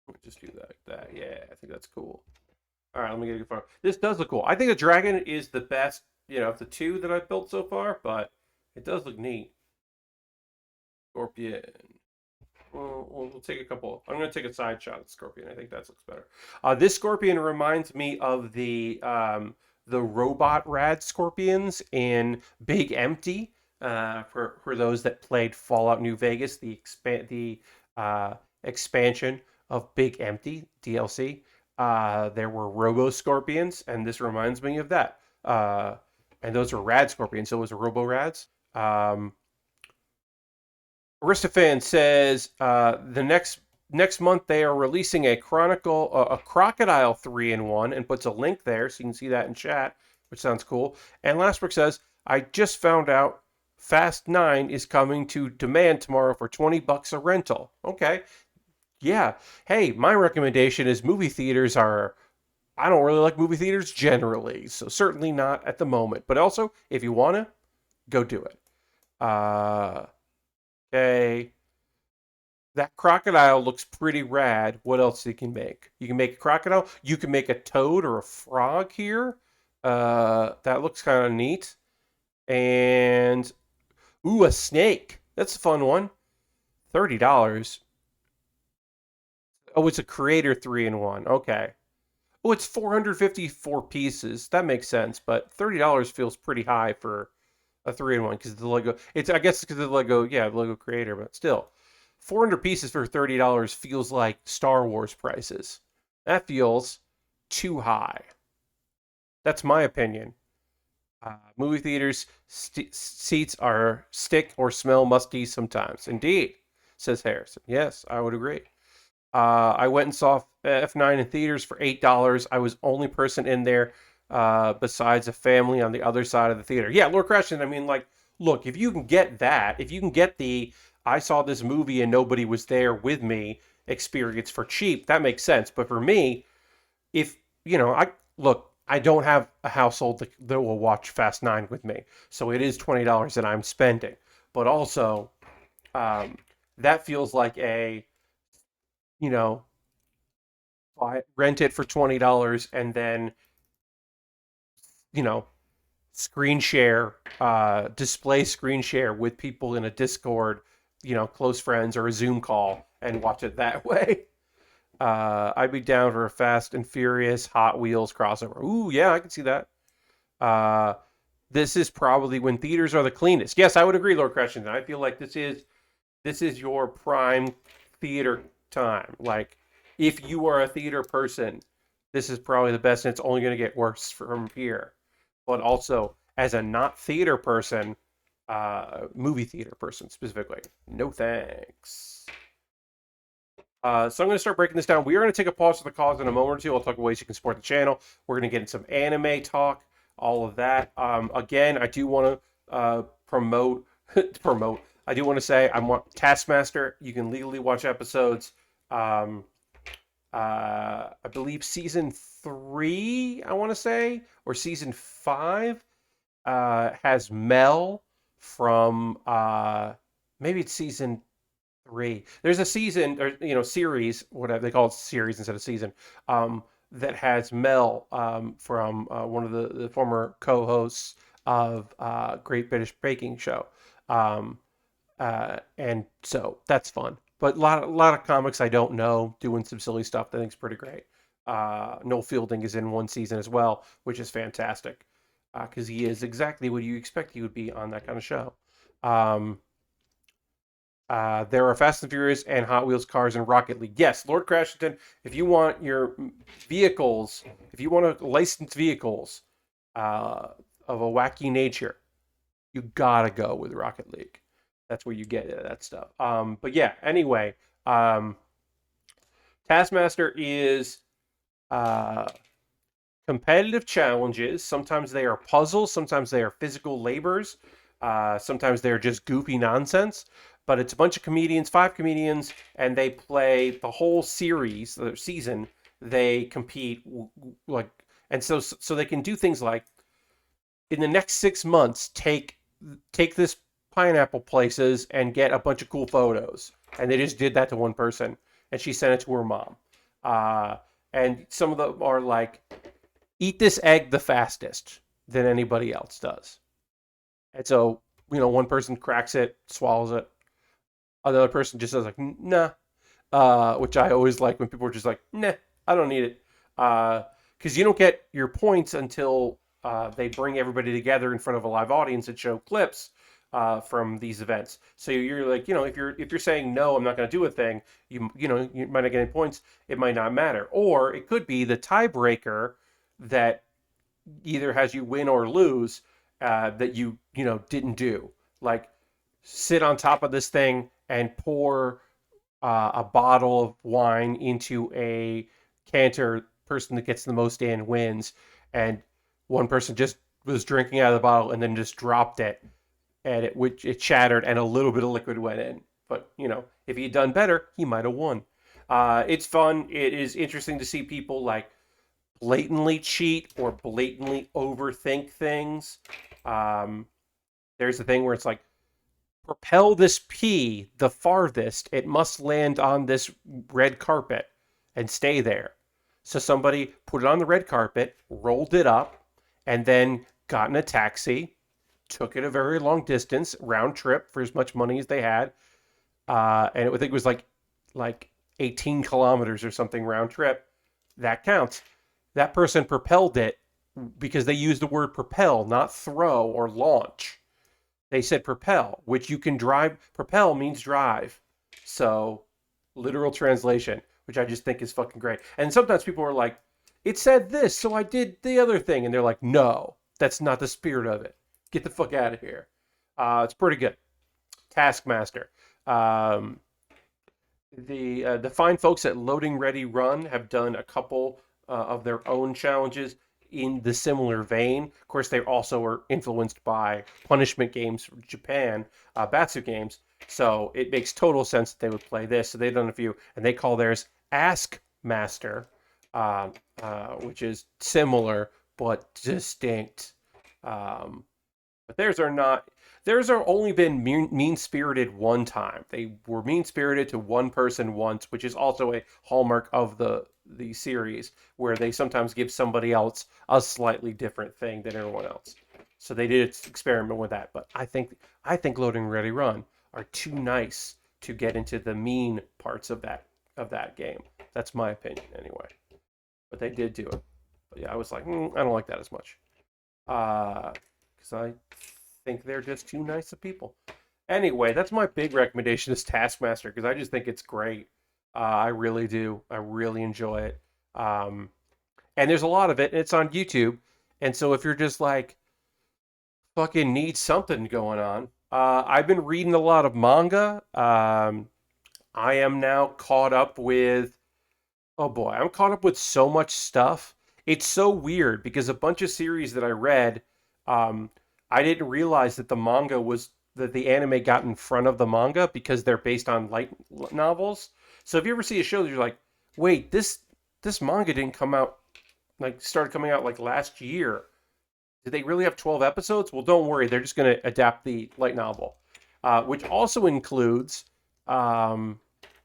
Speaker 1: Let me just do that like that. Yeah, I think that's cool. All right, let me get a good photo. This does look cool. I think the dragon is the best, of the two that I've built so far, but it does look neat. Scorpion. We'll take a couple. I'm going to take a side shot at Scorpion. I think that looks better. This Scorpion reminds me of the robot rad Scorpions in Big Empty. For those that played Fallout New Vegas, the expansion of Big Empty DLC, there were Robo Scorpions, and this reminds me of that. And those were rad Scorpions, so it was a Robo Rads. Aristophan says the next month they are releasing a crocodile 3-in-1 and puts a link there so you can see that in chat, which sounds cool. And Lastbrook says I just found out Fast 9 is coming to demand tomorrow for $20 a rental. Okay, yeah. Hey, my recommendation is movie theaters are. I don't really like movie theaters generally, so certainly not at the moment. But also, if you wanna, go do it. Uh, okay. That crocodile looks pretty rad. What else you can make? You can make a crocodile. You can make a toad or a frog here. That looks kind of neat. And ooh, a snake. That's a fun one. $30. Oh, it's a creator 3-in-1. Okay. Oh, it's 454 pieces. That makes sense, but $30 feels pretty high for a 3-in-1 because the Lego. It's I guess because of the Lego, yeah, the Lego Creator, but still, 400 pieces for $30 feels like Star Wars prices. That feels too high. That's my opinion. Movie theaters seats are stick or smell musty sometimes. Indeed, says Harrison. Yes, I would agree. I went and saw F9 in theaters for $8. I was only person in there besides a family on the other side of the theater. Yeah, Lord Crashton, I mean, like, look, if you can get that, if you can get the I saw this movie and nobody was there with me experience for cheap, that makes sense. But for me, if, I don't have a household that will watch Fast 9 with me. So it is $20 that I'm spending. But also, um, that feels like you know, rent it for $20 and then, you know, screen share, display screen share with people in a Discord, close friends or a Zoom call and watch it that way. I'd be down for a Fast and Furious Hot Wheels crossover. Ooh, yeah, I can see that. Uh, this is probably when theaters are the cleanest. Yes, I would agree, Lord Crescent. I feel like this is your prime theater time. Like, if you are a theater person, this is probably the best, and it's only going to get worse from here. But also, as a not theater person, movie theater person specifically, no thanks. So I'm going to start breaking this down. We are going to take a pause for the cause in a moment or two. I'll talk about ways you can support the channel. We're going to get into some anime talk, all of that. Again, I do want to promote promote. I do want to say I want Taskmaster. You can legally watch episodes. Um, I believe season 3, I want to say, or season 5, has Mel from maybe it's season 3. There's a season or series, whatever they call it, series instead of season, that has Mel from one of the former co-hosts of Great British Baking Show. Um, and so that's fun. But a lot of comics I don't know doing some silly stuff that I think's pretty great. Noel Fielding is in one season as well, which is fantastic because he is exactly what you expect he would be on that kind of show. Um, there are Fast and Furious and Hot Wheels cars in Rocket League. Yes, Lord Crashington, if you want your vehicles, if you want to license vehicles of a wacky nature, you gotta go with Rocket League. That's where you get that stuff. But yeah, anyway, Taskmaster is uh, competitive challenges. Sometimes they are puzzles, sometimes they are physical labors, sometimes they're just goofy nonsense. But it's a bunch of comedians, 5 comedians, and they play the whole series, the season. They compete like, and so they can do things like in the next 6 months, take this pineapple places and get a bunch of cool photos. And they just did that to one person, and she sent it to her mom. Uh, and some of them are like, eat this egg the fastest than anybody else does. And so, one person cracks it, swallows it. Another person just says like, nah, which I always like when people are just like, nah, I don't need it. Because you don't get your points until they bring everybody together in front of a live audience and show clips from these events. So you're like, if you're saying no, I'm not going to do a thing, you might not get any points. It might not matter, or it could be the tiebreaker that either has you win or lose that you didn't do. Like sit on top of this thing and pour a bottle of wine into a canter. Person that gets the most in wins, and one person just was drinking out of the bottle and then just dropped it, and it shattered and a little bit of liquid went in. But if he'd done better, he might have won. It's fun. It is interesting to see people like blatantly cheat or blatantly overthink things. There's a thing where it's like, propel this pea the farthest. It must land on this red carpet and stay there. So somebody put it on the red carpet, rolled it up, and then got in a taxi, took it a very long distance, round trip for as much money as they had. And I think it was like 18 kilometers or something round trip. That counts. That person propelled it because they used the word propel, not throw or launch. They said propel, which you can drive. Propel means drive. So, literal translation, which I just think is fucking great. And sometimes people are like, it said this, so I did the other thing. And they're like, no, that's not the spirit of it. Get the fuck out of here. It's pretty good. Taskmaster. The fine folks at Loading Ready Run have done a couple of their own challenges in the similar vein. Of course, they also are influenced by punishment games from Japan, Batsu games. So it makes total sense that they would play this. So they've done a few, and they call theirs Ask Master, which is similar but distinct. But theirs are not. Theirs are only been mean-spirited one time. They were mean-spirited to one person once, which is also a hallmark of the series, where they sometimes give somebody else a slightly different thing than everyone else. So they did experiment with that. But I think Loading Ready Run are too nice to get into the mean parts of that game. That's my opinion anyway. But they did do it. But yeah, I was like, I don't like that as much. Because I think they're just too nice of people. Anyway, that's my big recommendation is Taskmaster because I just think it's great. I really do. I really enjoy it. Um, and there's a lot of it. And it's on YouTube. And so if you're just like fucking need something going on, I've been reading a lot of manga. I am now caught up with. Oh boy, I'm caught up with so much stuff. It's so weird because a bunch of series that I read, um, I didn't realize that the anime got in front of the manga because they're based on light novels. So if you ever see a show that you're like, wait, this manga didn't come out like started coming out like last year. Did they really have 12 episodes? Well, don't worry, they're just going to adapt the light novel, which also includes um,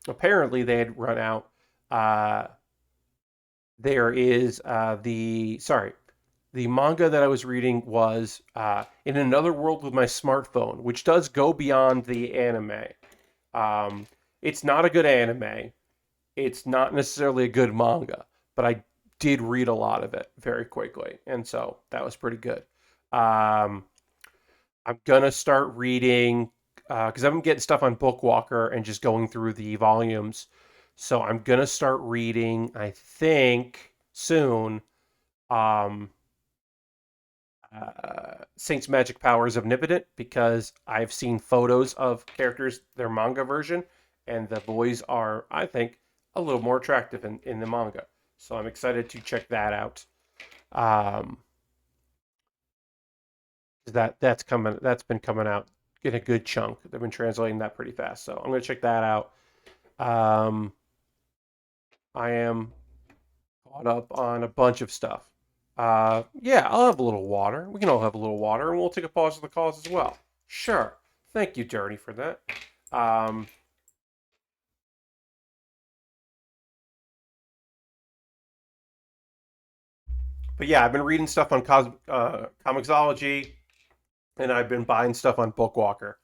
Speaker 1: apparently they had run out. Uh, there is the manga that I was reading was In Another World with My Smartphone, which does go beyond the anime. Um, it's not a good anime. It's not necessarily a good manga, but I did read a lot of it very quickly, and so that was pretty good. Um, I'm gonna start reading because I've been getting stuff on Bookwalker and just going through the volumes. So I'm gonna start reading. I think soon. Um, Saint's Magic Powers Omnipotent because I've seen photos of characters, their manga version, and the boys are, I think, a little more attractive in the manga. So I'm excited to check that out. Um, that's been coming out in a good chunk. They've been translating that pretty fast, so I'm gonna check that out. Um, I am caught up on a bunch of stuff. Yeah, I'll have a little water. We can all have a little water, and we'll take a pause for the calls as well. Sure. Thank you, Dirty, for that. Um, but yeah, I've been reading stuff on Comixology, and I've been buying stuff on Bookwalker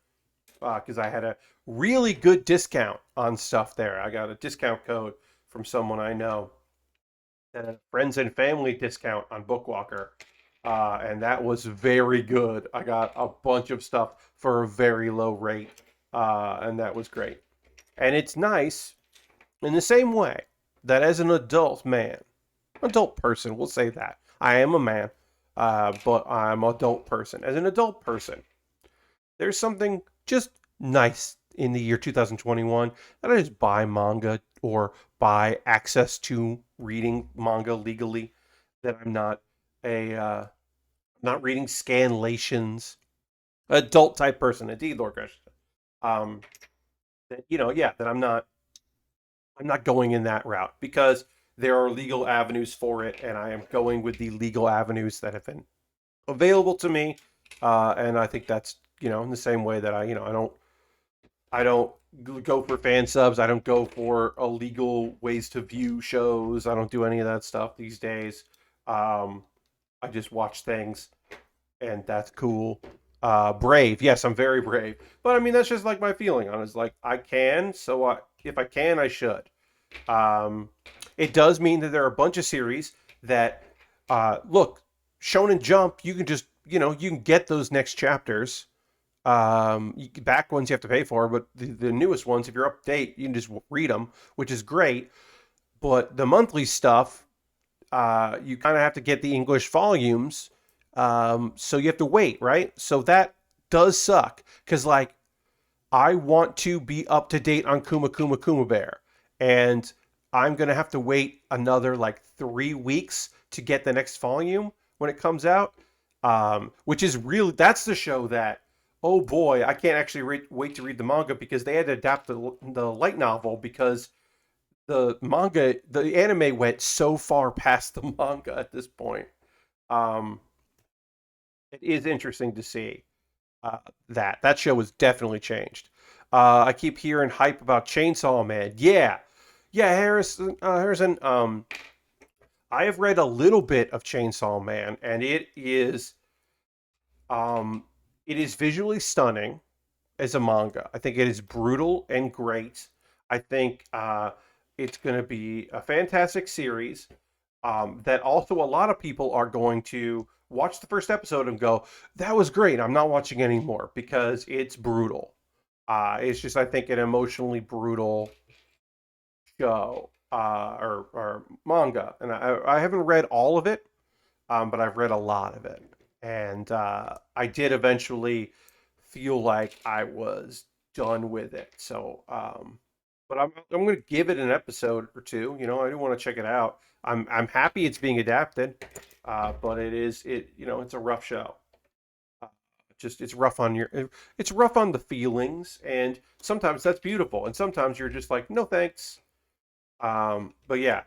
Speaker 1: because I had a really good discount on stuff there. I got a discount code from someone I know, and a friends and family discount on Bookwalker. And that was very good. I got a bunch of stuff for a very low rate, and that was great. And it's nice in the same way that as an adult person, we'll say that. I am a man, but I'm an adult person. As an adult person, there's something just nice in the year 2021 that I just buy manga or buy access to reading manga legally. That I'm not a not reading scanlations, adult type person, a D Lord Christian. Um, that, yeah, that I'm not going in that route because there are legal avenues for it, and I am going with the legal avenues that have been available to me. And I think that's in the same way that I don't go for fan subs. I don't go for illegal ways to view shows. I don't do any of that stuff these days. Um, I just watch things, and that's cool. Brave, yes, I'm very brave. But I mean, that's just like my feeling on it. It's like I can, so if I can, I should. Um, it does mean that there are a bunch of series that, look, Shonen Jump, you can just, you can get those next chapters. Back ones you have to pay for, but the newest ones, if you're up to date, you can just read them, which is great. But the monthly stuff, you kind of have to get the English volumes. So you have to wait, right? So that does suck because, like, I want to be up to date on Kuma Kuma Kuma Bear, and I'm gonna have to wait another like 3 weeks to get the next volume when it comes out. Which is really that's the show that oh boy, I can't actually wait to read the manga because they had to adapt the light novel because the anime went so far past the manga at this point. Um, it is interesting to see that show was definitely changed. I keep hearing hype about Chainsaw Man. Yeah, yeah, Harrison. I have read a little bit of Chainsaw Man, and it is Um, it is visually stunning as a manga. I think it is brutal and great. I think it's going to be a fantastic series that also a lot of people are going to watch the first episode and go, that was great. I'm not watching anymore because it's brutal. It's just, I think, an emotionally brutal show or manga. And I haven't read all of it, but I've read a lot of it. And I did eventually feel like I was done with it. So, but I'm going to give it an episode or two. You know, I do want to check it out. I'm happy it's being adapted, but it's a rough show. Uh, just it's rough on the feelings, and sometimes that's beautiful, and sometimes you're just like, no thanks. But yeah,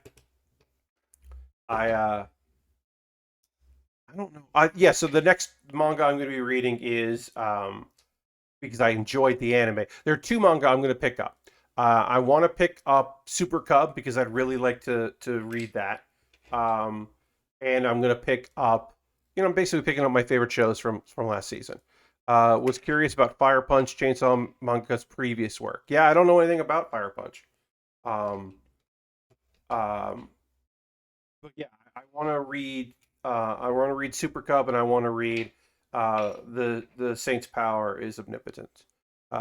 Speaker 1: I I don't know. Yeah, so the next manga I'm going to be reading is because I enjoyed the anime. There are two manga I'm going to pick up. I want to pick up Super Cub because I'd really like to read that. Um, and I'm going to pick up, I'm basically picking up my favorite shows from last season. Was curious about Fire Punch, Chainsaw Manga's previous work. Yeah, I don't know anything about Fire Punch. Um, um, but yeah, I want to read. I want to read Super Cub, and I want to read the Saint's Power is Omnipotent.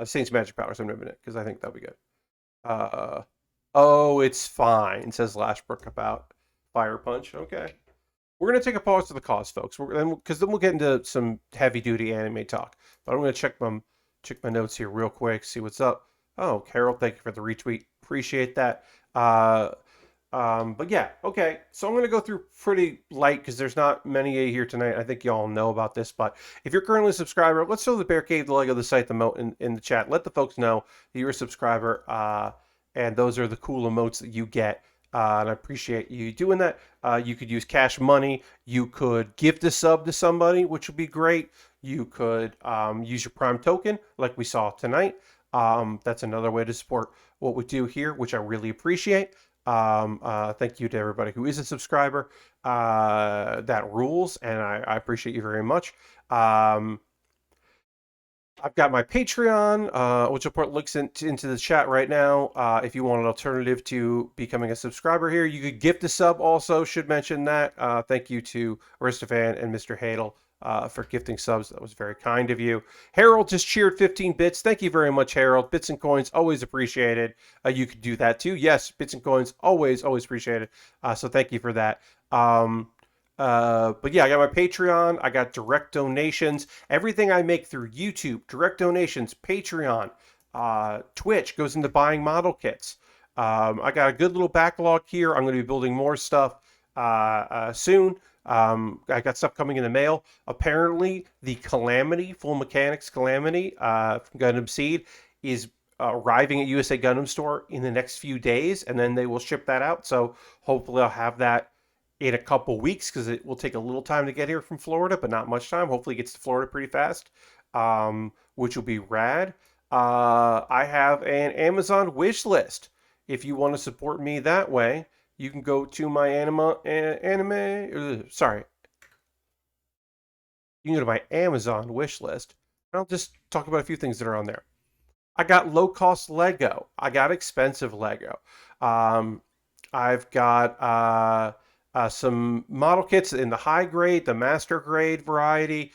Speaker 1: Saint's Magic Power is Omnipotent because I think that'll be good. Uh, oh, it's fine, says Lashbrook about Fire Punch. Okay, we're gonna take a pause to the cause, folks. Then we'll get into some heavy duty anime talk. But I'm gonna check my notes here real quick, see what's up. Oh, Carol, thank you for the retweet. Appreciate that. Uh, but yeah, okay. So I'm going to go through pretty light because there's not many here tonight. I think y'all know about this, but if you're currently a subscriber, let's throw the Bear Cave, the Lego, the site, the emote in the chat. Let the folks know that you're a subscriber, and those are the cool emotes that you get. And I appreciate you doing that. You could use cash money. You could gift a sub to somebody, which would be great. You could use your Prime token, like we saw tonight. That's another way to support what we do here, which I really appreciate. Thank you to everybody who is a subscriber. That rules, and I appreciate you very much. Um, I've got my Patreon, which I'll put links into the chat right now. If you want an alternative to becoming a subscriber here, you could gift a sub also, should mention that. Thank you to Aristophan and Mr. Hadel for gifting subs. That was very kind of you. Harold just cheered 15 bits. Thank you very much, Harold. Bits and coins, always appreciated. You could do that too. Yes, bits and coins, always appreciated. So thank you for that. But yeah, I got my Patreon. I got direct donations. Everything I make through YouTube, direct donations, Patreon, Twitch goes into buying model kits. I got a good little backlog here. I'm going to be building more stuff soon. I got stuff coming in the mail. Apparently, the Calamity, Full Mechanics Calamity from Gundam Seed is arriving at USA Gundam Store in the next few days, and then they will ship that out. So hopefully I'll have that in a couple weeks because it will take a little time to get here from Florida, but not much time. Hopefully, it gets to Florida pretty fast, which will be rad. I have an Amazon wish list. If you want to support me that way, you can go to my sorry, you can go to my Amazon wish list. I'll just talk about a few things that are on there. I got low cost Lego. I got expensive Lego. Um, I've got some model kits in the high grade, the master grade variety,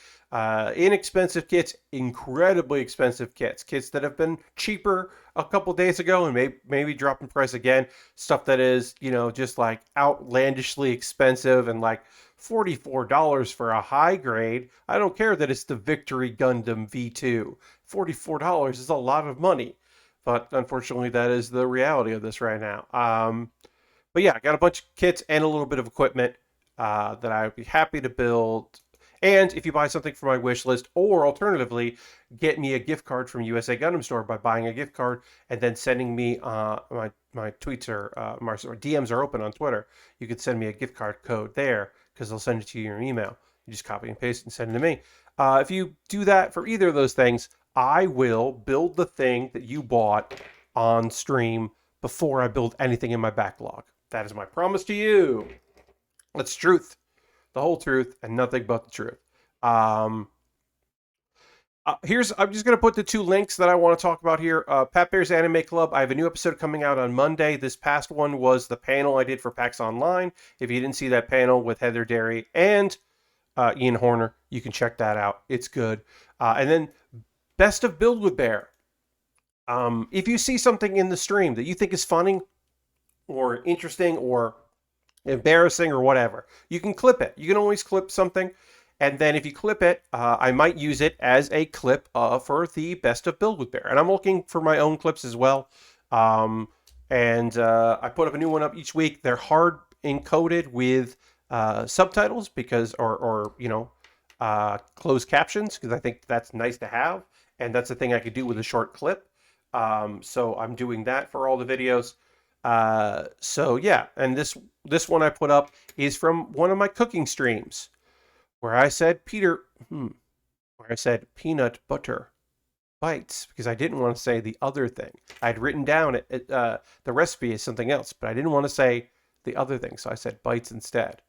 Speaker 1: inexpensive kits, incredibly expensive kits that have been cheaper a couple days ago and maybe drop in price again. Stuff that is, just like outlandishly expensive and like $44 for a high grade. I don't care that it's the Victory Gundam V2. $44 is a lot of money, but unfortunately, that is the reality of this right now. But yeah, I got a bunch of kits and a little bit of equipment that I would be happy to build. And if you buy something from my wish list, or alternatively, get me a gift card from USA Gundam Store by buying a gift card and then sending me my tweets my DMs are open on Twitter. You could send me a gift card code there because they'll send it to you in your email. You just copy and paste and send it to me. If you do that for either of those things, I will build the thing that you bought on stream before I build anything in my backlog. That is my promise to you. That's truth, the whole truth, and nothing but the truth. Um, I'm just going to put the two links that I want to talk about here. Pat Bear's Anime Club. I have a new episode coming out on Monday. This past one was the panel I did for PAX Online. If you didn't see that panel with Heather Derry and Ian Horner, you can check that out. It's good. And then Best of Build with Bear. If you see something in the stream that you think is funny or interesting or embarrassing or whatever, you can clip it. You can always clip something. And then if you clip it, I might use it as a clip for the Best of Build with Bear. And I'm looking for my own clips as well. And I put up a new one up each week. They're hard encoded with subtitles because, or closed captions, because I think that's nice to have. And that's the thing I could do with a short clip. So I'm doing that for all the videos. So yeah, and this one I put up is from one of my cooking streams where I said where I said peanut butter bites because I didn't want to say the other thing. I'd written down the recipe is something else, but I didn't want to say the other thing, so I said bites instead.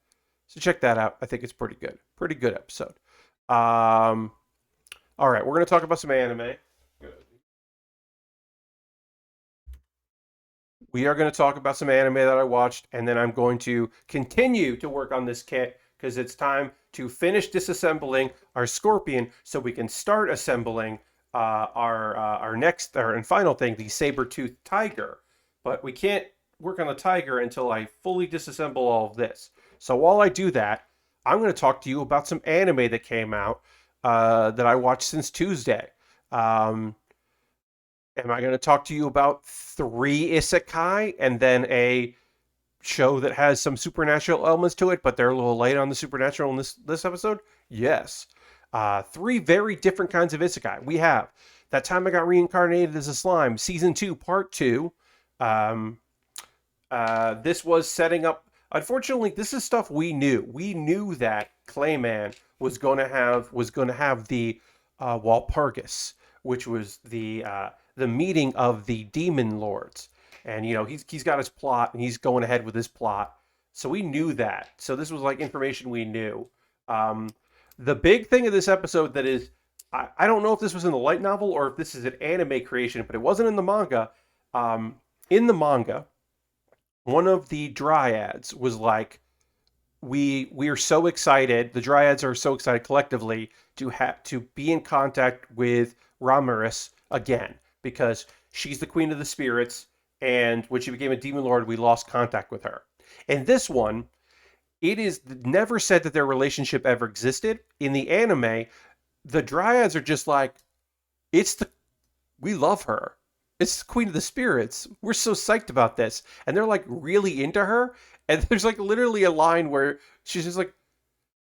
Speaker 1: So check that out. I think it's pretty good. Pretty good episode. All right, we're going to talk about some anime. We are going to talk about some anime that I watched, and then I'm going to continue to work on this kit because it's time to finish disassembling our Scorpion so we can start assembling our next and final thing, the Saber-Tooth Tiger. But we can't work on the Tiger until I fully disassemble all of this. So while I do that, I'm going to talk to you about some anime that came out that I watched since Tuesday. Am I going to talk to you about 3 isekai and then a show that has some supernatural elements to it, but they're a little light on the supernatural in this episode? Yes. 3 very different kinds of isekai. We have That Time I Got Reincarnated as a Slime, Season 2, Part 2. This was setting up... Unfortunately, this is stuff we knew. We knew that Clayman was going to have the Walpurgis, which was the meeting of the demon lords, and he's got his plot and he's going ahead with his plot. So we knew that. So this was like information we knew. The big thing of this episode that is, I don't know if this was in the light novel or if this is an anime creation, but it wasn't in the manga. In the manga, one of the dryads was like, we are so excited. The dryads are so excited collectively to be in contact with Ramiris again, because she's the queen of the spirits, and when she became a demon lord, we lost contact with her. In this one, it is never said that their relationship ever existed. In the anime, the dryads are just like, we love her. It's the queen of the spirits. We're so psyched about this. And they're like really into her. And there's like literally a line where she's just like,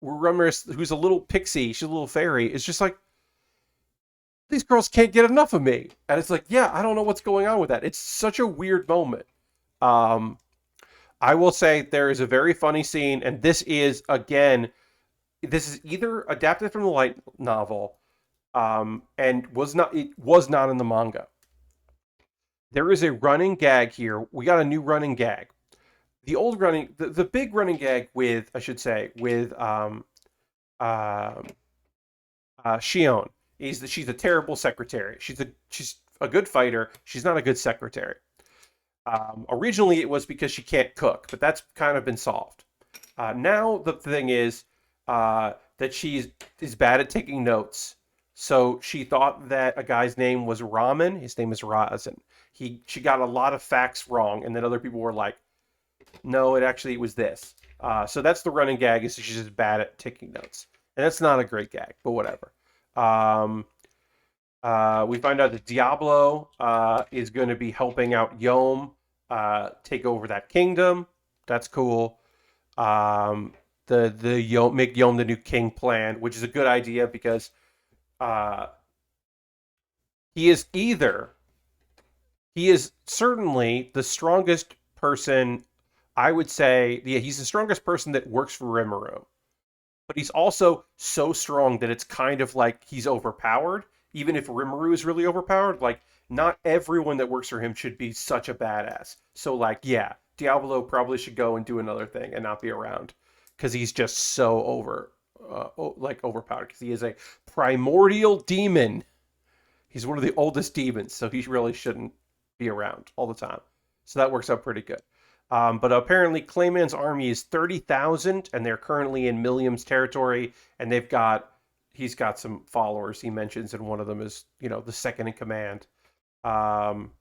Speaker 1: Ramiris, who's a little pixie, she's a little fairy, is just like, these girls can't get enough of me. And it's like, yeah, I don't know what's going on with that. It's such a weird moment. I will say there is a very funny scene, and this is either adapted from the light novel, and was not in the manga. There is a running gag here. We got a new running gag. The big running gag with, I should say, with Shion is that she's a terrible secretary. She's a good fighter. She's not a good secretary. Originally, it was because she can't cook, but that's kind of been solved. Now the thing is that she is bad at taking notes. So she thought that a guy's name was Ramen. His name is Razen. She got a lot of facts wrong, and then other people were like, no, it was this. So that's the running gag, is she's just bad at taking notes. And that's not a great gag, but whatever. We find out that Diablo is going to be helping out Yom take over that kingdom. That's cool. The Yom, make Yom the new king plan, which is a good idea because he is certainly the strongest person. I would say, yeah, he's the strongest person that works for Rimuru. But he's also so strong that it's kind of like he's overpowered. Even if Rimuru is really overpowered, like, not everyone that works for him should be such a badass. So, like, yeah, Diablo probably should go and do another thing and not be around, because he's just so like overpowered because he is a primordial demon. He's one of the oldest demons, so he really shouldn't be around all the time. So that works out pretty good. But apparently, Clayman's army is 30,000, and they're currently in Milliam's territory, and he's got some followers he mentions, and one of them is, the second in command. Um,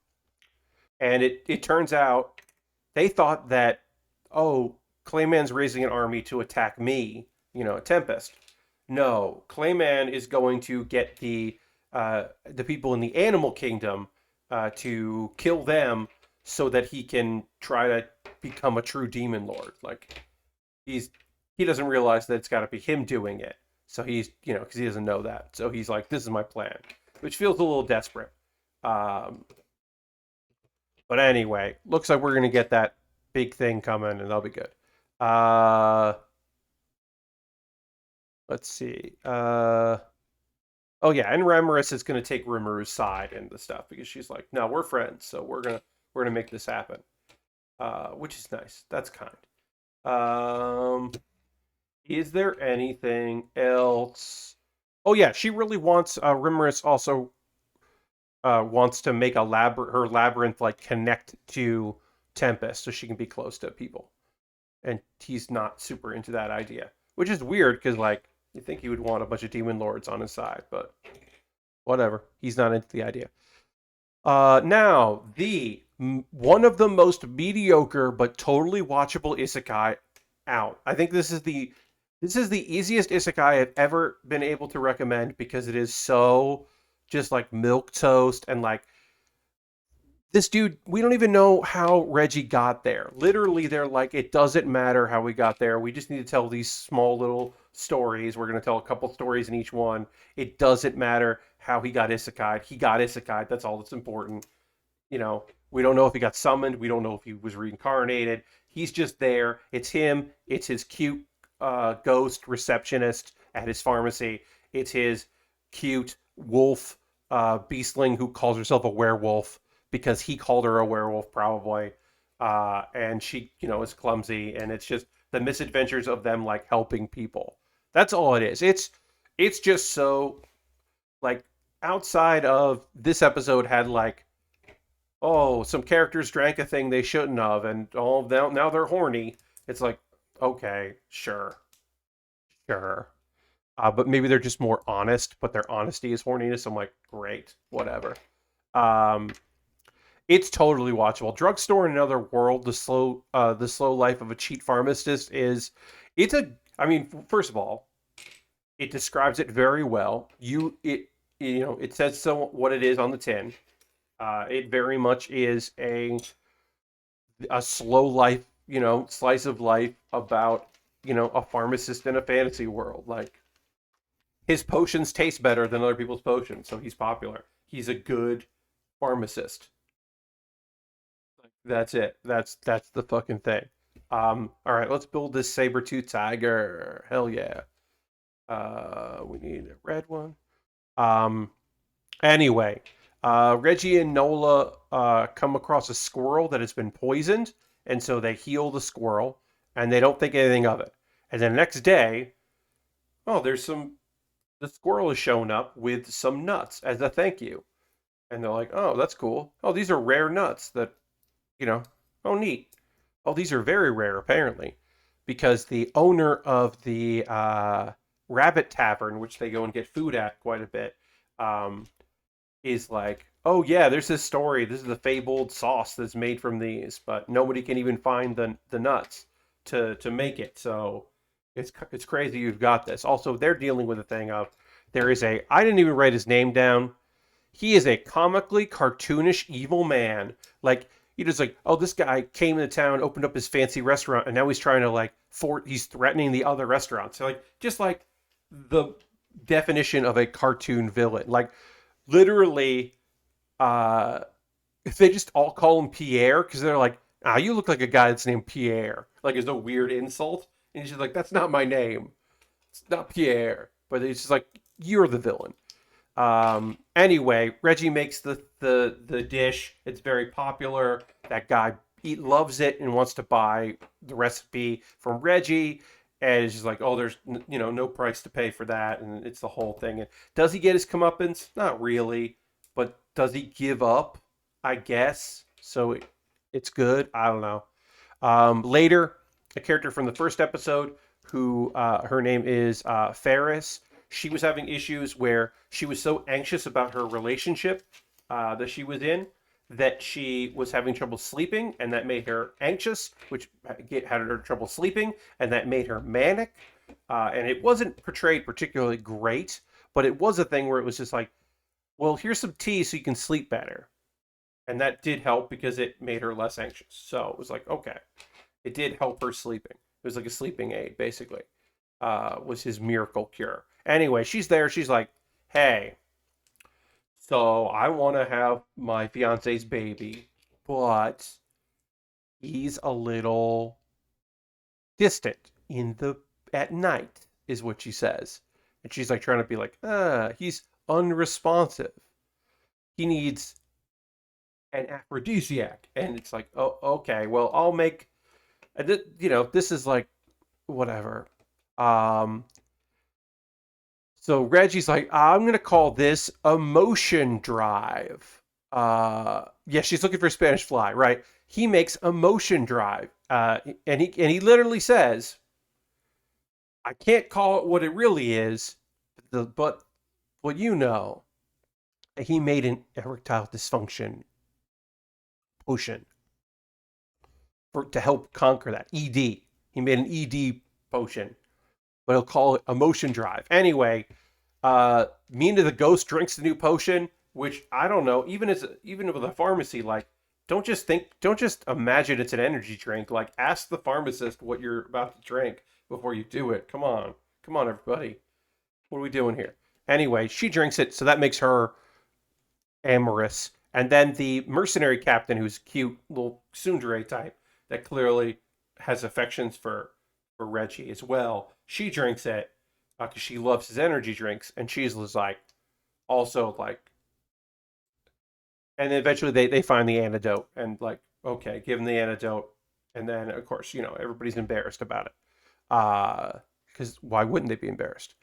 Speaker 1: and it turns out they thought that, oh, Clayman's raising an army to attack me, Tempest. No, Clayman is going to get the people in the animal kingdom to kill them so that he can try to become a true demon lord. Like he doesn't realize that it's got to be him doing it. So he's because he doesn't know that. So he's like, this is my plan, which feels a little desperate. But anyway, looks like we're gonna get that big thing coming, and that'll be good. Let's see. Oh yeah, and Remiris is going to take Rimuru's side and the stuff because she's like, no, we're friends, so we're gonna make this happen, which is nice. That's kind. Is there anything else? Oh yeah, she really wants Remiris also wants to make her labyrinth like connect to Tempest so she can be close to people, and he's not super into that idea, which is weird because like you think he would want a bunch of demon lords on his side, but whatever. He's not into the idea. Now, one of the most mediocre but totally watchable isekai out. I think this is the easiest isekai I've ever been able to recommend because it is so just like milk toast and like this dude, we don't even know how Reggie got there. Literally, they're like, it doesn't matter how we got there. We just need to tell these small little stories. We're going to tell a couple stories in each one. It doesn't matter how he got isekai'd. He got isekai'd. That's all that's important. We don't know if he got summoned. We don't know if he was reincarnated. He's just there. It's him. It's his cute ghost receptionist at his pharmacy. It's his cute wolf beastling who calls herself a werewolf because he called her a werewolf probably, and she is clumsy, and it's just the misadventures of them like helping people. That's all it is. It's just so like outside of this episode had like, oh, some characters drank a thing they shouldn't have, and now they're horny. It's like, okay, sure. But maybe they're just more honest, but their honesty is horniness. I'm like, great, whatever. It's totally watchable. Drugstore in Another World, the slow life of a cheat pharmacist I mean, first of all, it describes it very well. It says so what it is on the tin. It very much is a slow life, slice of life about, a pharmacist in a fantasy world. Like his potions taste better than other people's potions, so he's popular. He's a good pharmacist. That's it. That's the fucking thing. All right, let's build this Saber-Tooth Tiger. Hell yeah. We need a red one. Anyway, Reggie and Nola come across a squirrel that has been poisoned, and so they heal the squirrel, and they don't think anything of it. And then the next day, oh, the squirrel has shown up with some nuts as a thank you. And they're like, oh, that's cool. Oh, these are rare nuts that, oh, neat. Oh, these are very rare, apparently, because the owner of the Rabbit Tavern, which they go and get food at quite a bit, is like, oh, yeah, there's this story. This is the fabled sauce that's made from these, but nobody can even find the nuts to make it. So it's crazy you've got this. Also, they're dealing with a thing of I didn't even write his name down. He is a comically cartoonish evil man. Like, you're just like, oh, this guy came into town, opened up his fancy restaurant, and now he's trying to he's threatening the other restaurants. So like, just like the definition of a cartoon villain. Like, literally, if they just all call him Pierre, because they're like, you look like a guy that's named Pierre. Like, it's a weird insult. And he's just like, that's not my name. It's not Pierre. But it's just like, you're the villain. Anyway, Reggie makes the dish. It's very popular. That guy loves it and wants to buy the recipe from Reggie. And it's just like, oh, there's no price to pay for that, and it's the whole thing. And does he get his comeuppance? Not really, but does he give up? I guess so. It's good. I don't know. Later, a character from the first episode, who her name is Ferris. She was having issues where she was so anxious about her relationship that she was in that she was having trouble sleeping, and that made her anxious, which had her trouble sleeping, and that made her manic. And it wasn't portrayed particularly great, but it was a thing where it was just like, well, here's some tea so you can sleep better. And that did help because it made her less anxious. So it was like, okay, it did help her sleeping. It was like a sleeping aid, basically, was his miracle cure. Anyway, she's there. She's like, hey, so I want to have my fiance's baby, but he's a little distant at night, is what she says. And she's like trying to be like, he's unresponsive. He needs an aphrodisiac. And it's like, oh, okay, well, I'll make, this is like, whatever. So Reggie's like, I'm gonna call this emotion drive. Yeah, she's looking for Spanish fly, right? He makes emotion drive, and he literally says, I can't call it what it really is, but what he made an erectile dysfunction potion to help conquer that ED. He made an ED potion, but he'll call it emotion drive. Anyway, Mina the ghost drinks the new potion, which I don't know. Even with a pharmacy, like don't just imagine it's an energy drink. Like ask the pharmacist what you're about to drink before you do it. Come on, everybody. What are we doing here? Anyway, she drinks it, so that makes her amorous. And then the mercenary captain, who's cute little tsundere type, that clearly has affections for Reggie as well. She drinks it because she loves his energy drinks, and she's like, also like, and then eventually they find the antidote, and like, okay, give him the antidote, and then of course everybody's embarrassed about it, because why wouldn't they be embarrassed?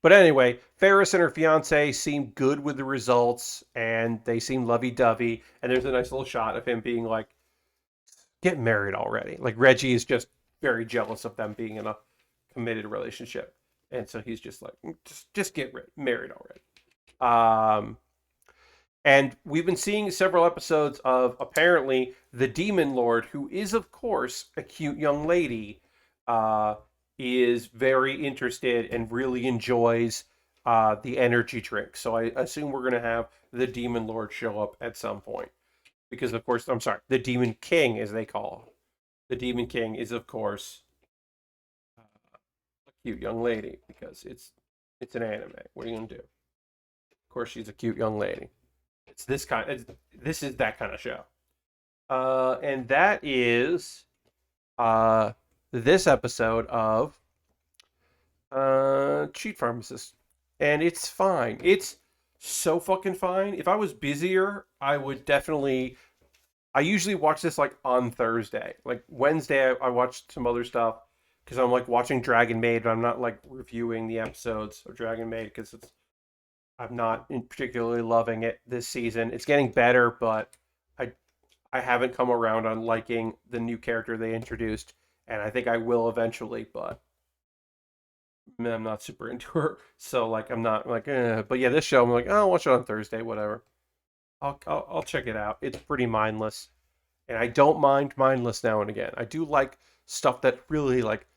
Speaker 1: But anyway, Ferris and her fiance seem good with the results, and they seem lovey-dovey, and there's a nice little shot of him being like, get married already. Like Reggie is just very jealous of them being in a committed relationship, and so he's just like, just get married already. And we've been seeing several episodes of apparently the Demon Lord, who is of course a cute young lady, is very interested and really enjoys the energy drink. So I assume we're going to have the Demon Lord show up at some point. Because, of course, I'm sorry, the Demon King, as they call him. The Demon King is, of course, a cute young lady, because it's an anime. What are you going to do? Of course, she's a cute young lady. This is that kind of show. And that is this episode of Cheat Pharmacist. And it's fine. It's so fucking fine. If I was busier, I would definitely. I usually watch this like on Thursday. Like Wednesday, I watched some other stuff because I'm like watching Dragon Maid, but I'm not like reviewing the episodes of Dragon Maid because I'm not particularly loving it this season. It's getting better, but I haven't come around on liking the new character they introduced, and I think I will eventually, but I'm not super into her. So like I'm not like, but yeah, this show I'm like, oh, I'll watch it on Thursday, whatever. I'll check it out. It's pretty mindless, and I don't mind mindless now and again. I do like stuff that really like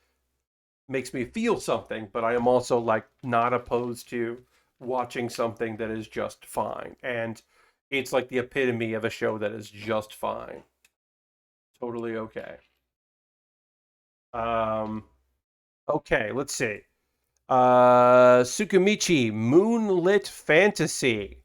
Speaker 1: makes me feel something, but I am also like not opposed to watching something that is just fine. And it's like the epitome of a show that is just fine. Totally okay. Um okay, let's see. Tsukimichi, Moonlit Fantasy.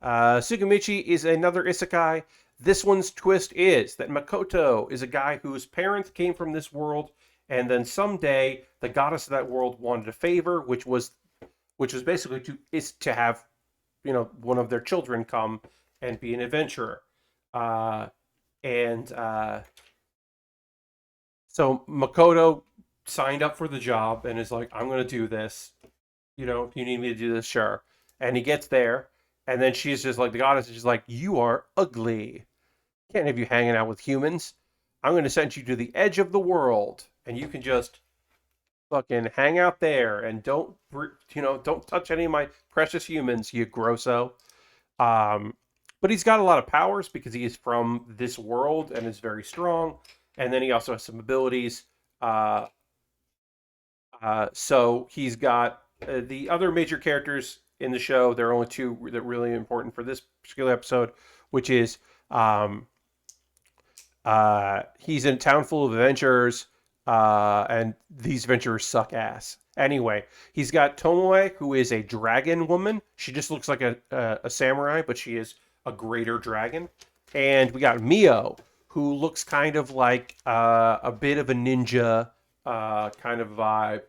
Speaker 1: Tsukimichi is another isekai. This one's twist is that Makoto is a guy whose parents came from this world, and then someday the goddess of that world wanted a favor, which was basically to have one of their children come and be an adventurer. And So Makoto signed up for the job and is like, I'm going to do this. If you need me to do this, sure. And he gets there, and then she's just like, the goddess is just like, you are ugly. Can't have you hanging out with humans. I'm going to send you to the edge of the world, and you can just fucking hang out there and don't touch any of my precious humans, you grosso. Um, but he's got a lot of powers because he is from this world and is very strong. And then he also has some abilities. Uh, so he's got the other major characters in the show. There are only two that are really important for this particular episode, which is he's in a town full of adventurers, and these adventurers suck ass. Anyway, he's got Tomoe, who is a dragon woman. She just looks like a samurai, but she is a greater dragon. And we got Mio, who looks kind of like a bit of a ninja kind of vibe,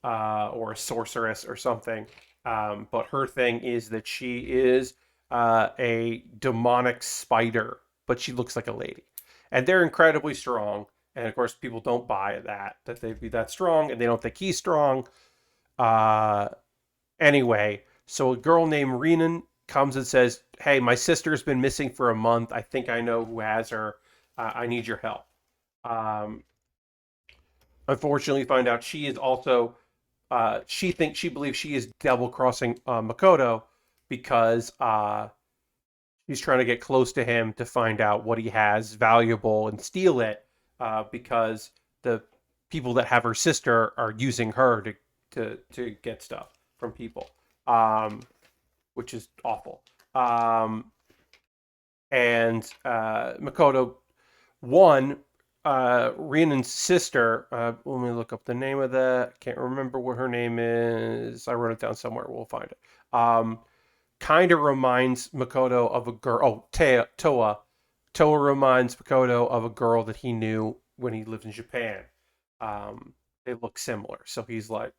Speaker 1: or a sorceress or something. But her thing is that she is a demonic spider, but she looks like a lady. And they're incredibly strong. And of course, people don't buy that they'd be that strong, and they don't think he's strong. Uh, anyway, so a girl named Renan comes and says, "Hey, my sister's been missing for a month. I think I know who has her. I need your help." Um, Unfortunately, find out she is also she believes she is double crossing Makoto because he's trying to get close to him to find out what he has valuable and steal it, because the people that have her sister are using her to get stuff from people, which is awful. And Makoto, one, Rinan's sister, let me look up the name of that. Can't remember what her name is. I wrote it down somewhere. We'll find it. Kind of reminds Makoto of a girl. Oh, Toa. Toa reminds Makoto of a girl that he knew when he lived in Japan. They look similar, so he's like,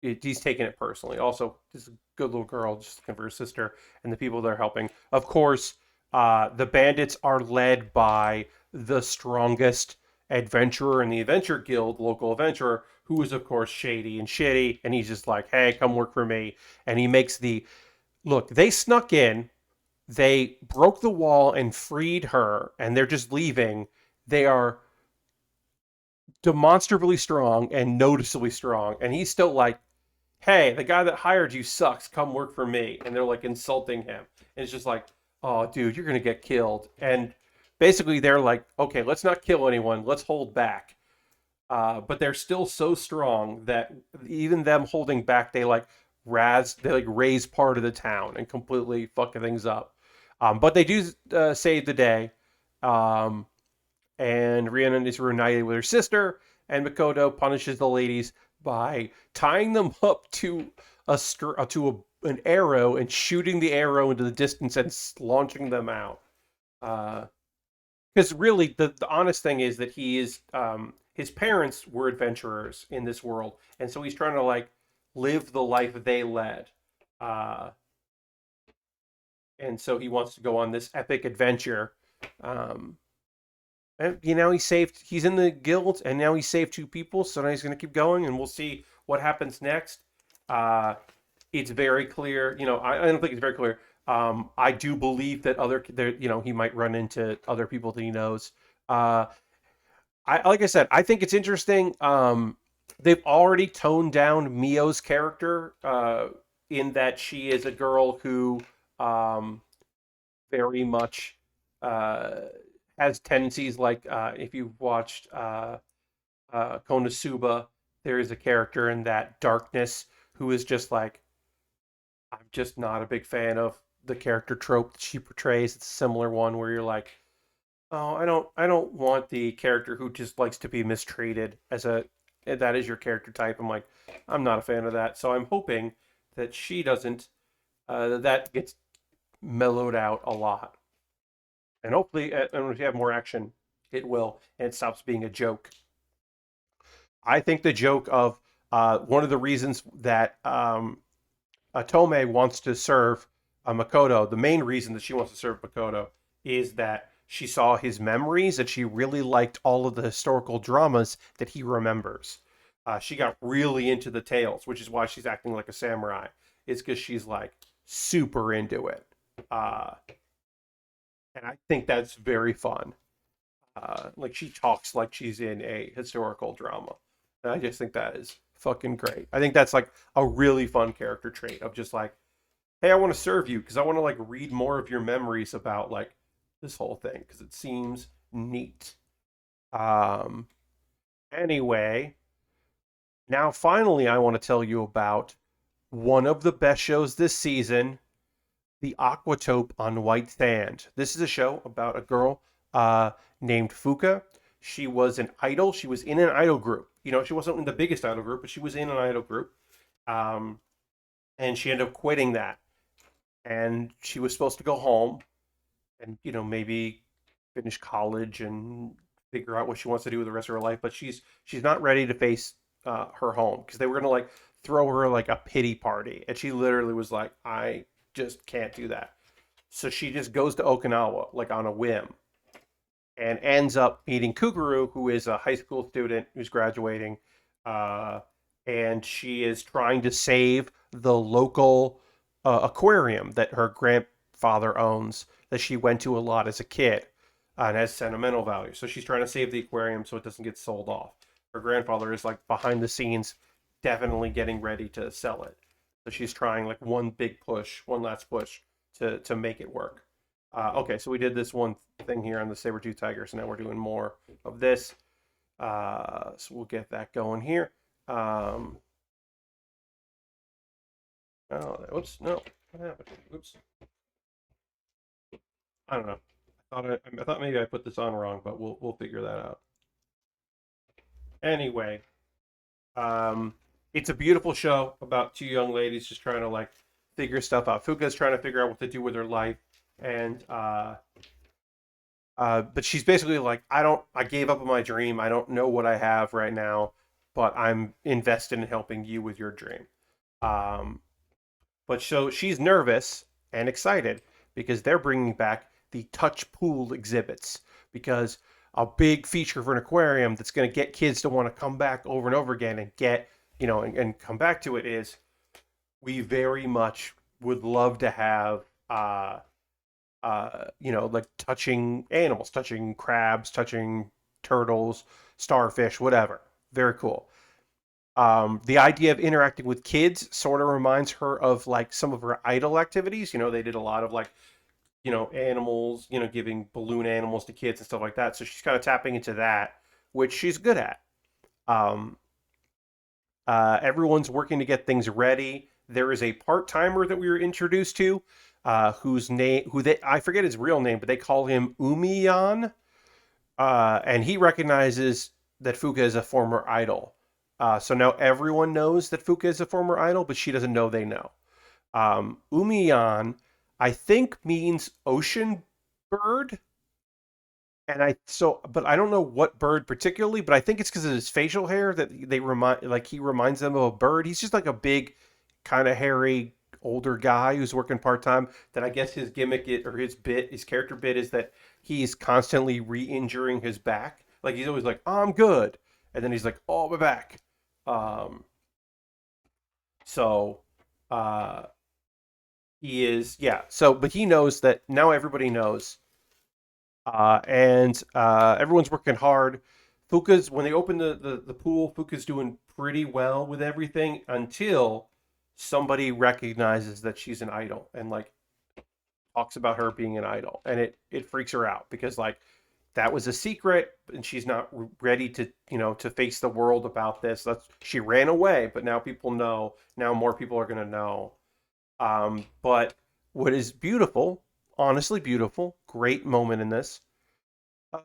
Speaker 1: he's taking it personally. Also, this is a good little girl, just looking for her sister and the people that are helping. Of course, the bandits are led by the strongest adventurer in the Adventure Guild, local adventurer, who is, of course, shady and shitty. And he's just like, hey, come work for me. And he makes look, they snuck in, they broke the wall and freed her, and they're just leaving. They are demonstrably strong and noticeably strong. And he's still like, hey, the guy that hired you sucks. Come work for me. And they're like insulting him. And it's just like, oh, dude, you're going to get killed. And basically, they're like, okay, let's not kill anyone. Let's hold back. But they're still so strong that even them holding back, they raise part of the town and completely fuck things up. But they do save the day. And Rhiannon is reunited with her sister, and Makoto punishes the ladies by tying them up to an arrow and shooting the arrow into the distance and launching them out. Because really, the honest thing is that his parents were adventurers in this world, and so he's trying to like live the life they led. And so he wants to go on this epic adventure. And he's in the guild, and now he saved two people, so now he's going to keep going, and we'll see what happens next. It's very clear, I don't think it's very clear. I do believe that he might run into other people that he knows. Like I said, I think it's interesting. They've already toned down Mio's character, in that she is a girl who very much has tendencies like, if you've watched Konosuba, there is a character in that Darkness who is just like, I'm just not a big fan of the character trope that she portrays. It's a similar one where you're like, oh, I don't want the character who just likes to be mistreated that is your character type. I'm like, I'm not a fan of that. So I'm hoping that she doesn't, that gets mellowed out a lot. And hopefully, and if you have more action, it will, and it stops being a joke. I think the joke of one of the reasons that Atome wants to serve Makoto, the main reason that she wants to serve Makoto, is that she saw his memories and she really liked all of the historical dramas that he remembers. She got really into the tales, which is why she's acting like a samurai. It's because she's like super into it. Uh, and I think that's very fun. Like she talks like she's in a historical drama. And I just think that is fucking great. I think that's like a really fun character trait of just like, hey, I want to serve you because I want to like read more of your memories about like this whole thing because it seems neat. Um, anyway, now finally, I want to tell you about one of the best shows this season, the Aquatope on White Sand. This is a show about a girl uh, named Fuka. She was an idol. She was in an idol group. You know, she wasn't in the biggest idol group, but she was in an idol group. Um, and she ended up quitting that. And she was supposed to go home and, you know, maybe finish college and figure out what she wants to do with the rest of her life. But she's not ready to face her home because they were gonna like throw her like a pity party, and she literally was like, I just can't do that. So she just goes to Okinawa like on a whim and ends up meeting Kuguru, who is a high school student who's graduating, uh, and she is trying to save the local aquarium that her grandfather owns that she went to a lot as a kid and has sentimental value. So she's trying to save the aquarium so it doesn't get sold off. Her grandfather is like behind the scenes, definitely getting ready to sell it. So she's trying like one big push, one last push to make it work. Okay, so we did this one thing here on the Saber-Tooth Tiger, so now we're doing more of this. So we'll get that going here. Oh, oops, no, what happened? Oops, I don't know. I thought maybe I put this on wrong, but we'll figure that out. Anyway, um, it's a beautiful show about two young ladies just trying to like figure stuff out. Fuka's trying to figure out what to do with her life, and but she's basically like, I gave up on my dream. I don't know what I have right now, but I'm invested in helping you with your dream. Um, but so she's nervous and excited because they're bringing back the touch pool exhibits because a big feature for an aquarium that's going to get kids to want to come back over and over again and get, you know, and come back to it is we very much would love to have you know, like touching animals, touching crabs, touching turtles, starfish, whatever. Very cool. The idea of interacting with kids sort of reminds her of like some of her idol activities. You know, they did a lot of like, you know, animals, you know, giving balloon animals to kids and stuff like that. So she's kind of tapping into that, which she's good at. Um, everyone's working to get things ready. There is a part timer that we were introduced to, whose name, who they I forget his real name, but they call him Umiyan, and he recognizes that Fuka is a former idol. So now everyone knows that Fuka is a former idol, but she doesn't know they know. Umiyan, I think means ocean bird, and but I don't know what bird particularly, but I think it's because of his facial hair that they remind like he reminds them of a bird. He's just like a big, kind of hairy older guy who's working part time. That I guess his or his character bit is that he's constantly re-injuring his back. Like he's always like, oh, I'm good, and then he's like, oh, my back. Um, so, uh, he is yeah. So, but he knows that now. Everybody knows and everyone's working hard. Fuka's when they open the pool, Fuka's doing pretty well with everything until somebody recognizes that she's an idol and like talks about her being an idol, and it freaks her out because like that was a secret and she's not ready to to face the world about this. She ran away, but now people know. Now more people are gonna know. But what is beautiful, honestly beautiful, great moment in this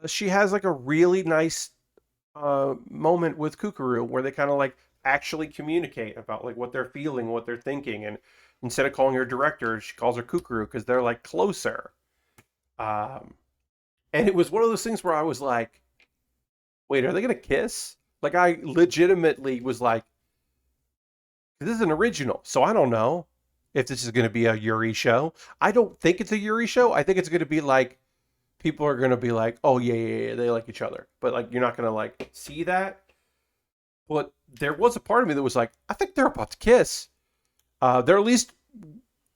Speaker 1: she has like a really nice moment with Kukuru where they kind of like actually communicate about like what they're feeling, what they're thinking, and instead of calling her director, she calls her Kukuru because they're like closer. Um, and it was one of those things where I was like, "Wait, are they gonna kiss?" Like I legitimately was like, "This is an original, so I don't know if this is gonna be a Yuri show. I don't think it's a Yuri show. I think it's gonna be like." people are gonna be like, oh yeah, yeah, yeah, they like each other, but like you're not gonna like see that. But there was a part of me that was like, I think they're about to kiss. They're at least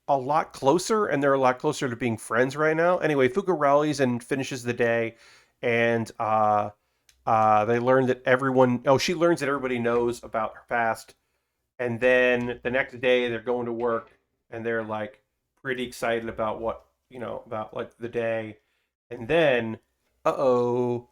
Speaker 1: a lot closer, and they're a lot closer to being friends right now. Anyway, Fuka rallies and finishes the day, and they learn that everyone. Oh, she learns that everybody knows about her past, and then the next day they're going to work, and they're like pretty excited about what about like the day, and then, oh,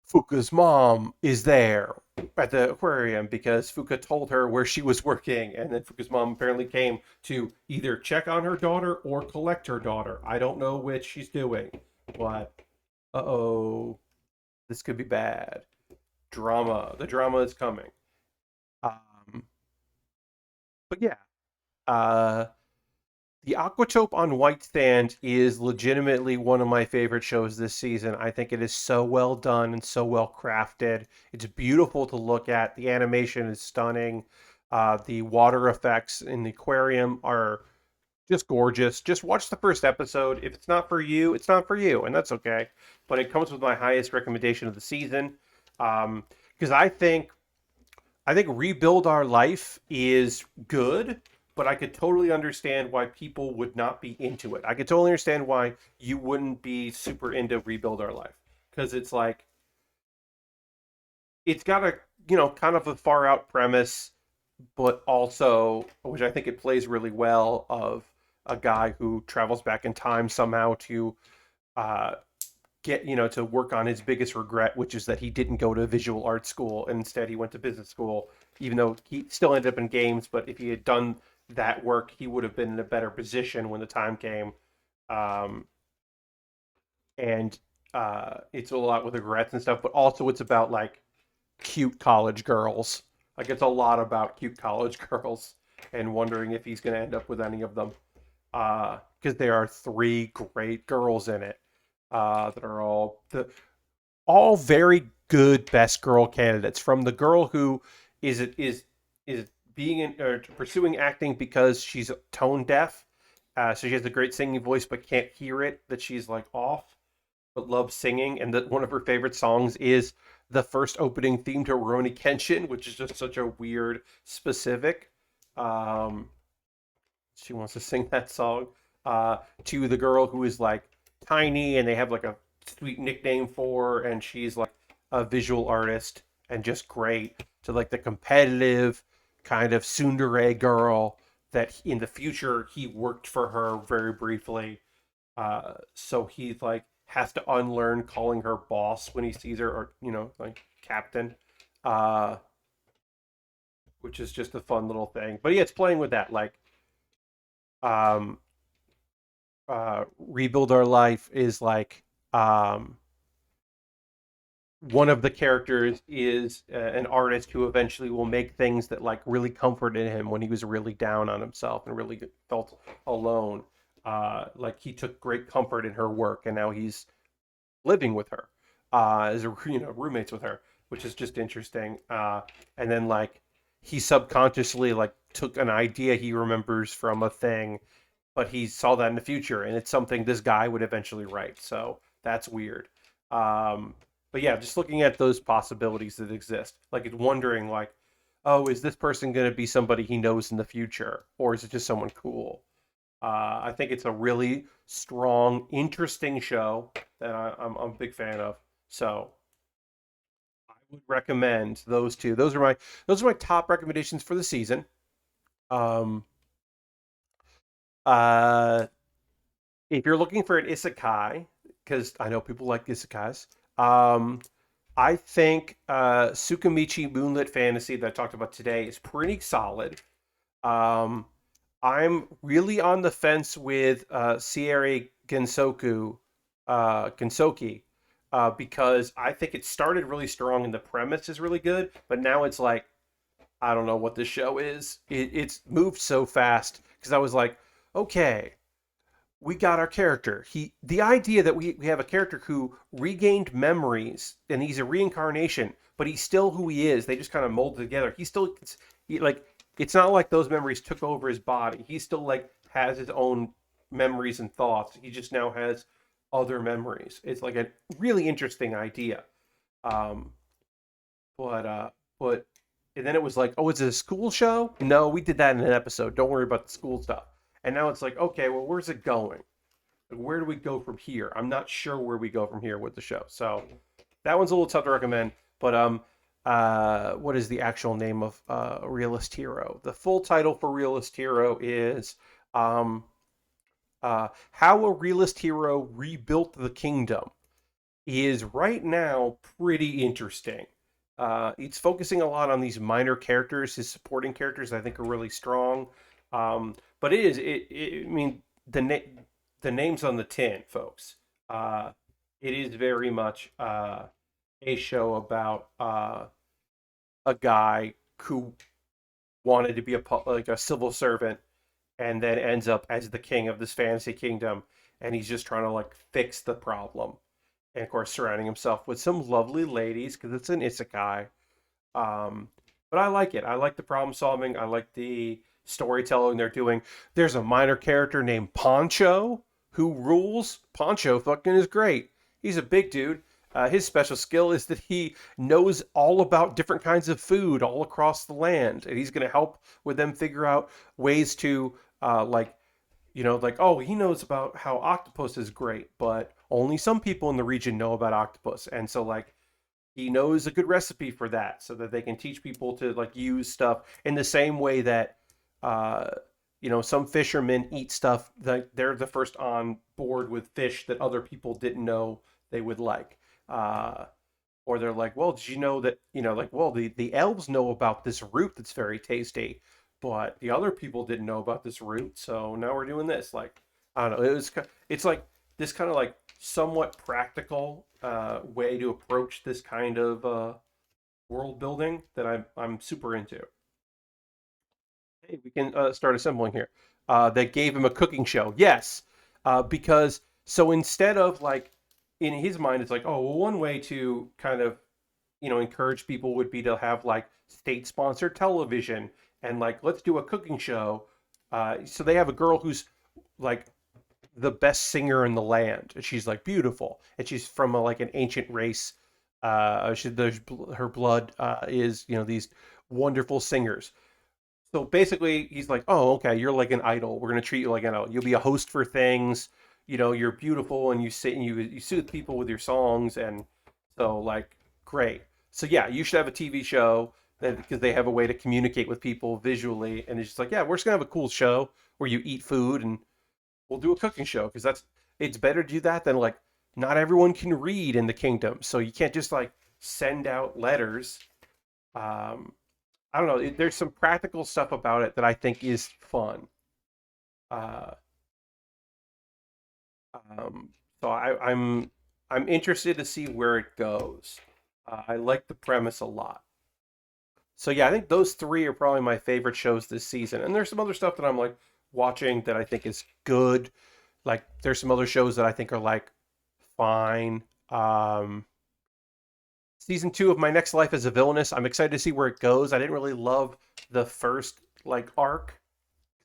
Speaker 1: Fuka's mom is there at the aquarium because Fuka told her where she was working, and then Fuka's mom apparently came to either check on her daughter or collect her daughter. I don't know which she's doing, but oh, this could be bad. Drama. The drama is coming. Um, but yeah, uh, the Aquatope on White Sand is legitimately one of my favorite shows this season. I think it is so well done and so well crafted. It's beautiful to look at. The animation is stunning. The water effects in the aquarium are just gorgeous. Just watch the first episode. If it's not for you, it's not for you, and that's okay. But it comes with my highest recommendation of the season, because I think Rebuild Our Life is good, but I could totally understand why people would not be into it. I could totally understand why you wouldn't be super into Rebuild Our Life, because it's like it's got a kind of a far out premise, but also, which I think it plays really well, of a guy who travels back in time somehow to uh, get to work on his biggest regret, which is that he didn't go to visual art school and instead he went to business school, even though he still ended up in games. But if he had done that work, he would have been in a better position when the time came. um, and it's a lot with regrets and stuff, but also it's about like cute college girls. Like it's a lot about cute college girls and wondering if he's going to end up with any of them, because there are three great girls in it, that are all very good best girl candidates. From the girl who is being or pursuing acting because she's tone deaf, so she has a great singing voice but can't hear it, that she's like off, but loves singing, and that one of her favorite songs is the first opening theme to Rurouni Kenshin, which is just such a weird specific. Um, she wants to sing that song. To the girl who is like tiny and they have like a sweet nickname for her, and she's like a visual artist and just great. To like the competitive kind of tsundere girl that in the future he worked for her very briefly. So he like has to unlearn calling her boss when he sees her, or like captain, uh, which is just a fun little thing. But yeah, it's playing with that. Like, um, Rebuild Our Life is like, one of the characters is an artist who eventually will make things that like really comforted him when he was really down on himself and really felt alone. Like he took great comfort in her work, and now he's living with her, as a, roommates with her, which is just interesting. And then like he subconsciously like took an idea he remembers from a thing, but he saw that in the future, and it's something this guy would eventually write. So that's weird. Um, but yeah, just looking at those possibilities that exist, like it's wondering like, oh, is this person going to be somebody he knows in the future, or is it just someone cool? I think it's a really strong, interesting show that I'm a big fan of. So I would recommend those two. Those are my top recommendations for the season. Um, uh, if you're looking for an isekai, because I know people like isekais, um, I think Tsukimichi Moonlit Fantasy that I talked about today is pretty solid. Um, I'm really on the fence with Sierra Gensoki, because I think it started really strong and the premise is really good, but now it's like, I don't know what this show is. It's moved so fast because I was like, okay, we got our character. The idea that we have a character who regained memories and he's a reincarnation, but he's still who he is. They just kind of molded together. Like it's not like those memories took over his body. He still like has his own memories and thoughts. He just now has other memories. It's like a really interesting idea. Um, but but and then it was like, oh, is it a school show? No, we did that in an episode. Don't worry about the school stuff. And now it's like, okay, well, where's it going? Like, where do we go from here? I'm not sure where we go from here with the show. So that one's a little tough to recommend. But what is the actual name of Realist Hero? The full title for Realist Hero is um How a Realist Hero Rebuilt the Kingdom. Is right now pretty interesting. It's focusing a lot on these minor characters. His supporting characters, I think, are really strong. But it is, I mean, the name's on the tin, folks. Uh, it is very much a show about a guy who wanted to be like a civil servant and then ends up as the king of this fantasy kingdom, and he's just trying to like fix the problem, and of course surrounding himself with some lovely ladies because it's an isekai. Um, but I like it. I like the problem solving. I like the storytelling they're doing. There's a minor character named Poncho who rules. Poncho fucking is great. He's a big dude. His special skill is that he knows all about different kinds of food all across the land, and he's going to help with them figure out ways to like like, oh, he knows about how octopus is great, but only some people in the region know about octopus. And so, like, he knows a good recipe for that so that they can teach people to, like, use stuff in the same way that, uh, some fishermen eat stuff that they're the first on board with fish that other people didn't know they would like. Uh, or they're like, well, did you know that, like, well, the elves know about this root that's very tasty, but the other people didn't know about this root, so now we're doing this. Like, I don't know. It's like this kind of like somewhat practical way to approach this kind of world building that I'm super into. Hey, we can start assembling here. They gave him a cooking show. Yes, because so instead of like in his mind, it's like, oh, well, one way to kind of encourage people would be to have like state sponsored television and like let's do a cooking show. So they have a girl who's like the best singer in the land. And she's like beautiful, and she's from like an ancient race. Her blood is these wonderful singers. So basically, he's like, "Oh, okay, you're like an idol. We're gonna treat you like an idol. You'll be a host for things. You're beautiful, and you sit and you soothe people with your songs, and so like, great. So yeah, you should have a TV show that because they have a way to communicate with people visually, and it's just like, yeah, we're just gonna have a cool show where you eat food, and we'll do a cooking show because it's better to do that than like not everyone can read in the kingdom, so you can't just like send out letters. Um, I don't know. There's some practical stuff about it that I think is fun. Uh, um, so I'm interested to see where it goes. I like the premise a lot. So yeah, I think those three are probably my favorite shows this season. And there's some other stuff that I'm like watching that I think is good. Like there's some other shows that I think are like fine. Season two of My Next Life as a Villainess. I'm excited to see where it goes. I didn't really love the first like arc.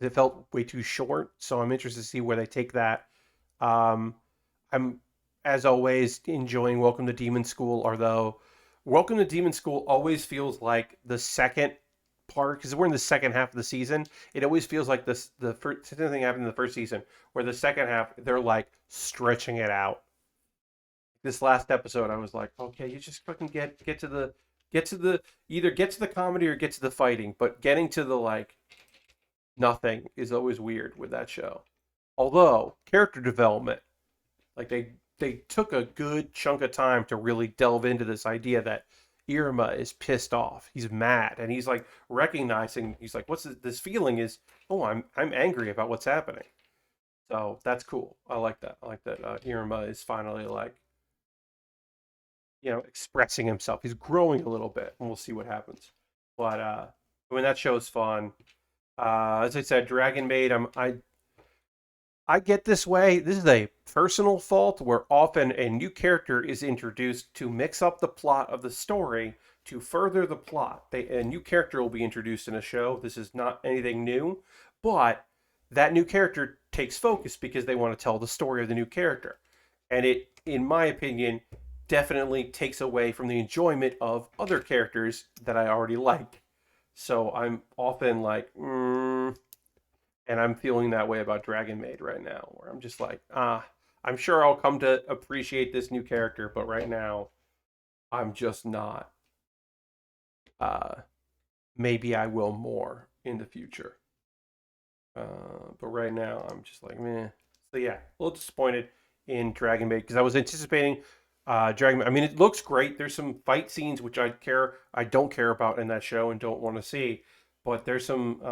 Speaker 1: It felt way too short, so I'm interested to see where they take that. Um, I'm, as always, enjoying Welcome to Demon School, although Welcome to Demon School always feels like the second part, because we're in the second half of the season. It always feels like the first same thing happened in the first season, where the second half they're like stretching it out. This last episode, I was like, okay, you just fucking get to the either get to the comedy or get to the fighting, but getting to the like nothing is always weird with that show. Although character development, like they took a good chunk of time to really delve into this idea that Irma is pissed off. He's mad, and he's like recognizing. He's like, "What's this feeling? Is oh, I'm angry about what's happening." So that's cool. I like that. I like that Irma is finally like expressing himself. He's growing a little bit, and we'll see what happens. But I mean that show's fun. As I said, Dragon Maid. I get this way. This is a personal fault where often a new character is introduced to mix up the plot of the story to further the plot. A new character will be introduced in a show. This is not anything new, but that new character takes focus because they want to tell the story of the new character. and it, in my opinion, definitely takes away from the enjoyment of other characters that I already like. So I'm often like, and I'm feeling that way about Dragon Maid right now, where I'm just like, I'm sure I'll come to appreciate this new character, but right now, I'm just not. Uh, Maybe I will more in the future. But right now, I'm just like, meh. So yeah, a little disappointed in Dragon Maid because I was anticipating Dragon Maid. I mean, it looks great. There's some fight scenes which I don't care about in that show and don't want to see. But there's some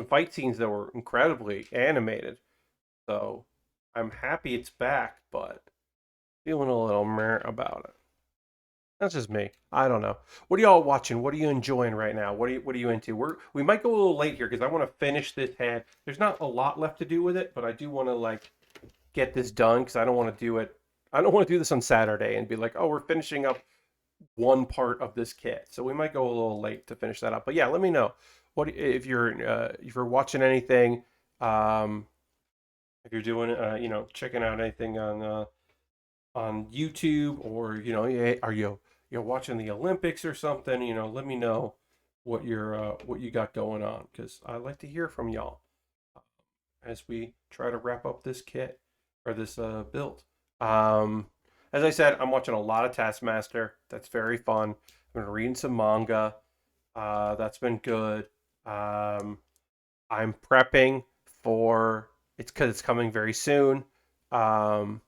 Speaker 1: fight scenes that were incredibly animated. So I'm happy it's back, but feeling a little meh about it. That's just me. I don't know. What are y'all watching? What are you enjoying right now? What are you into? We might go a little late here because I want to finish this head. There's not a lot left to do with it, but I do want to like get this done because I don't want to do it. I don't want to do this on Saturday and be like, oh, we're finishing up one part of this kit. So we might go a little late to finish that up. But yeah, let me know what if you're watching anything. Um, if you're doing checking out anything on YouTube, or are you watching the Olympics or something? Let me know what you got going on because I like to hear from y'all as we try to wrap up this kit or this build. Um, as I said, I'm watching a lot of Taskmaster. That's very fun. I've been reading some manga. That's been good. Um, I'm prepping for it's because it's coming very soon. Um,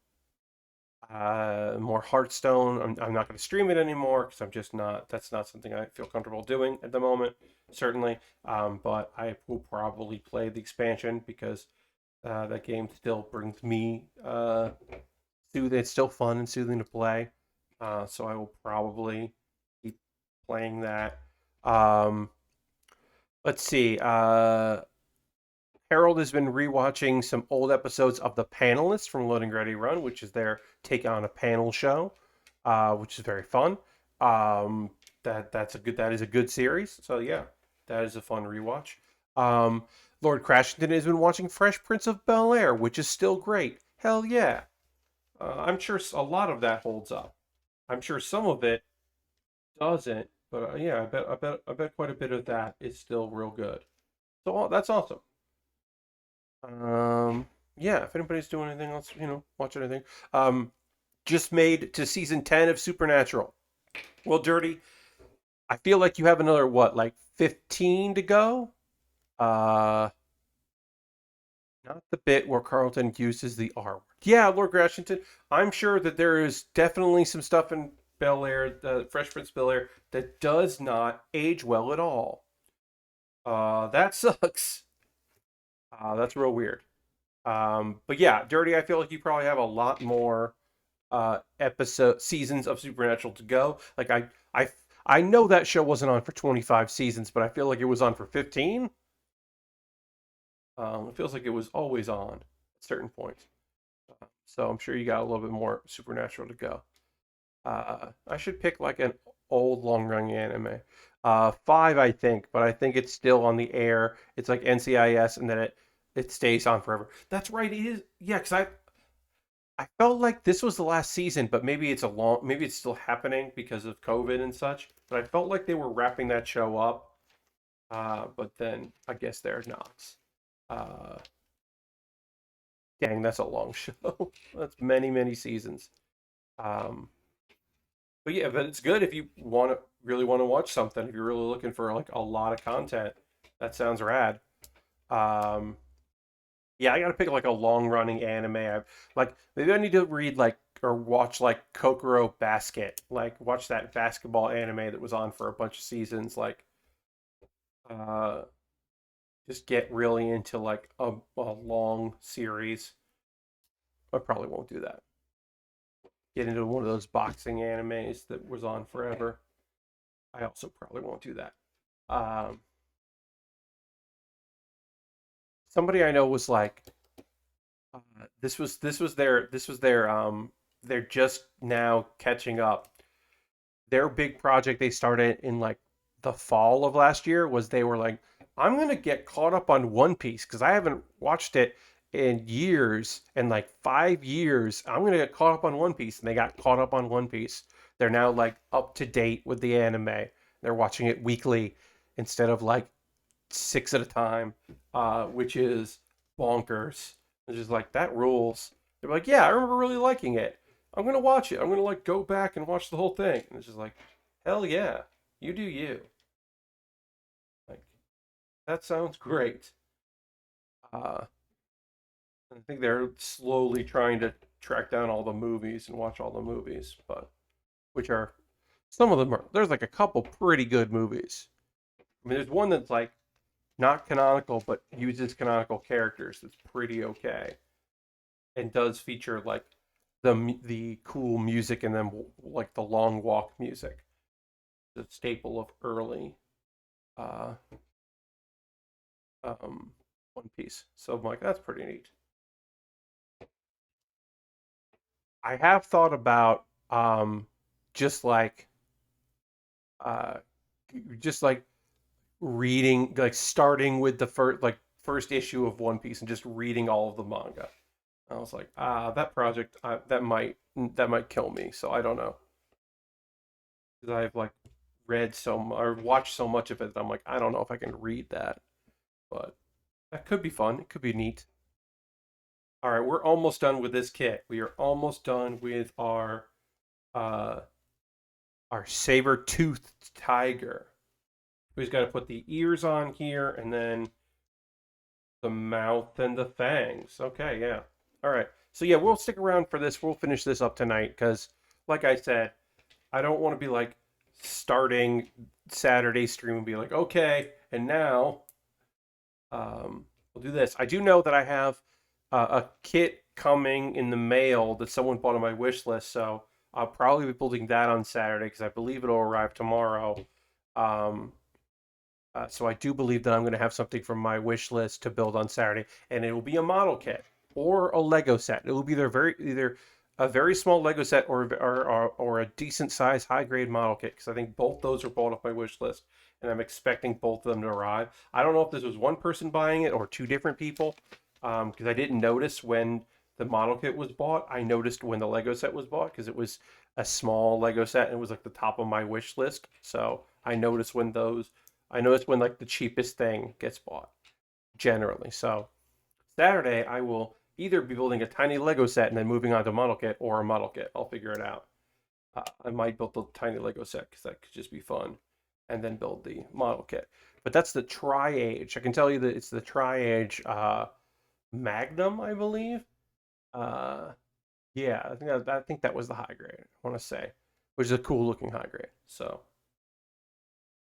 Speaker 1: More Hearthstone. I'm not going to stream it anymore because I'm just not. That's not something I feel comfortable doing at the moment. Certainly, but I will probably play the expansion because that game still brings me soothing. It's still fun and soothing to play. So I will probably keep playing that. Um, let's see. Harold has been rewatching some old episodes of The Panelists from Loading Ready Run, which is their take on a panel show, which is very fun. Um, that is a good series. So yeah, that is a fun rewatch. Um, Lord Crashington has been watching Fresh Prince of Bel Air, which is still great. Hell yeah! I'm sure a lot of that holds up. I'm sure some of it doesn't, but yeah, I bet quite a bit of that is still real good. So that's awesome. Yeah, if anybody's doing anything else, watch anything. Um, just made to season 10 of Supernatural. Well, Dirty, I feel like you have another, what, like 15 to go? Uh, Not the bit where Carlton uses the R word. Yeah, Lord Grashington, I'm sure that there is definitely some stuff in Bel Air, the Fresh Prince Bel Air, that does not age well at all. That sucks. That's real weird. But yeah, Dirty, I feel like you probably have a lot more episode seasons of Supernatural to go. Like I I know that show wasn't on for 25 seasons, but I feel like it was on for 15. It feels like it was always on at certain points. So I'm sure you got a little bit more Supernatural to go. I should pick like an old long running anime. Five, I think, but I think it's still on the air. It's like NCIS, and then it stays on forever. That's right. It is. Yeah, because I felt like this was the last season, but maybe it's still happening because of COVID and such. But I felt like they were wrapping that show up. But then I guess they're not. Uh, Dang, that's a long show. That's many, many seasons. Um, but yeah, but it's good if you really want to watch something. If you're really looking for like a lot of content, that sounds rad. Um, yeah, I gotta pick like a long running anime. Like maybe I need to read like or watch like Kokoro Basket. Like watch that basketball anime that was on for a bunch of seasons. Like uh, just get really into like a long series. I probably won't do that. Get into one of those boxing animes that was on forever. I also probably won't do that. Um, Somebody I know was like, they're just now catching up. Their big project they started in like the fall of last year was they were like, I'm gonna get caught up on One Piece because I haven't watched it in years, in like 5 years, I'm gonna get caught up on One Piece. And they got caught up on One Piece. They're now like up to date with the anime. They're watching it weekly instead of like six at a time, which is bonkers. It's just like that rules. They're like, yeah, I remember really liking it. I'm gonna watch it. I'm gonna like go back and watch the whole thing. And it's just like, hell yeah, you do you. Like that sounds great. Uh, I think they're slowly trying to track down all the movies and watch all the movies, but which are some of them are. There's like a couple pretty good movies. I mean, there's one that's like not canonical, but uses canonical characters. That's pretty okay, and does feature like the cool music and then like the long walk music, the staple of early uh, One Piece. So I'm like, that's pretty neat. I have thought about just like uh, just like reading, like starting with the first issue of One Piece and just reading all of the manga. I was like, that project that might kill me. So I don't know, because I've like read or watched so much of it that I'm like, I don't know if I can read that, but that could be fun. It could be neat. All right, we're almost done with this kit. We are almost done with uh our saber-toothed tiger. We just got to put the ears on here and then the mouth and the fangs. Okay, yeah. All right. So yeah, we'll stick around for this. We'll finish this up tonight because, like I said, I don't want to be like starting Saturday stream and be like, okay, and now we'll do this. I do know that I have a kit coming in the mail that someone bought on my wish list, so I'll probably be building that on Saturday because I believe it'll arrive tomorrow. Um, so I do believe that I'm going to have something from my wish list to build on Saturday, and it will be a model kit or a Lego set. It will be either a very small Lego set or a decent size high grade model kit because I think both those are bought off my wish list, and I'm expecting both of them to arrive. I don't know if this was one person buying it or two different people, because I didn't notice when the model kit was bought. I noticed when the Lego set was bought because it was a small Lego set and it was like the top of my wish list. So I noticed when like the cheapest thing gets bought generally. So Saturday I will either be building a tiny Lego set and then moving on to model kit or a model kit. I'll figure it out. I might build the tiny Lego set because that could just be fun, and then build the model kit. But that's the Tri-Age. I can tell you that it's the Tri-Age Magnum, I believe. Uh, yeah, I think that was the high grade. I want to say, which is a cool looking high grade. So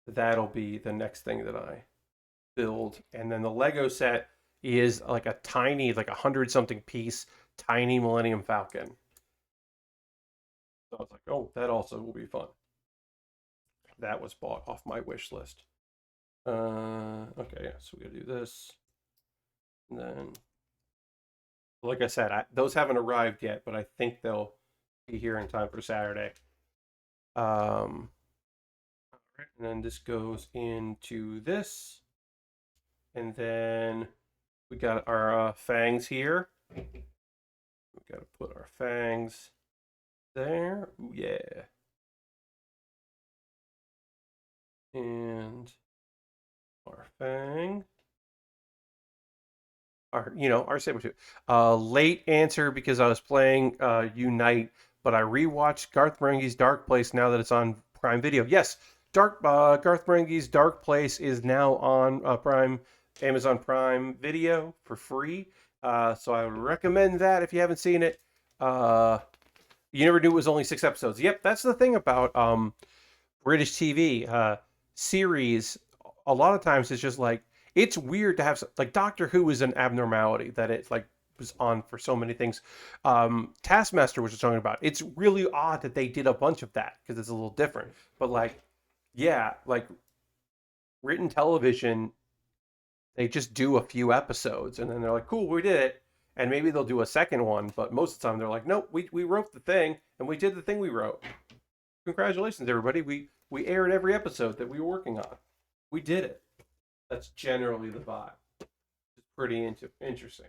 Speaker 1: that'll be the next thing that I build. And then the Lego set is like a tiny, like 100 something piece, tiny Millennium Falcon. So I was like, oh, that also will be fun. That was bought off my wish list. Okay, yeah, so we gotta do this. And then, like I said, those haven't arrived yet, but I think they'll be here in time for Saturday. All right, and then this goes into this. And then we got our fangs here. We got to put our fangs there. Ooh, yeah. And our fang. Our saber-tooth. Late answer because I was playing Unite, but I rewatched Garth Marenghi's Dark Place now that it's on Prime Video. Yes, Garth Marenghi's Dark Place is now on Amazon Prime Video for free. So I would recommend that if you haven't seen it. You never knew it was only 6 episodes. Yep, that's the thing about British TV series. A lot of times it's just like it's weird to have like Doctor Who is an abnormality that it like was on for so many things. Taskmaster, which was talking about, it's really odd that they did a bunch of that because it's a little different. But like, yeah, like written television, they just do a few episodes and then they're like, cool, we did it. And maybe they'll do a second one, but most of the time they're like, nope, we wrote the thing and we did the thing we wrote. Congratulations, everybody. We aired every episode that we were working on. We did it. That's generally the vibe. It's pretty interesting.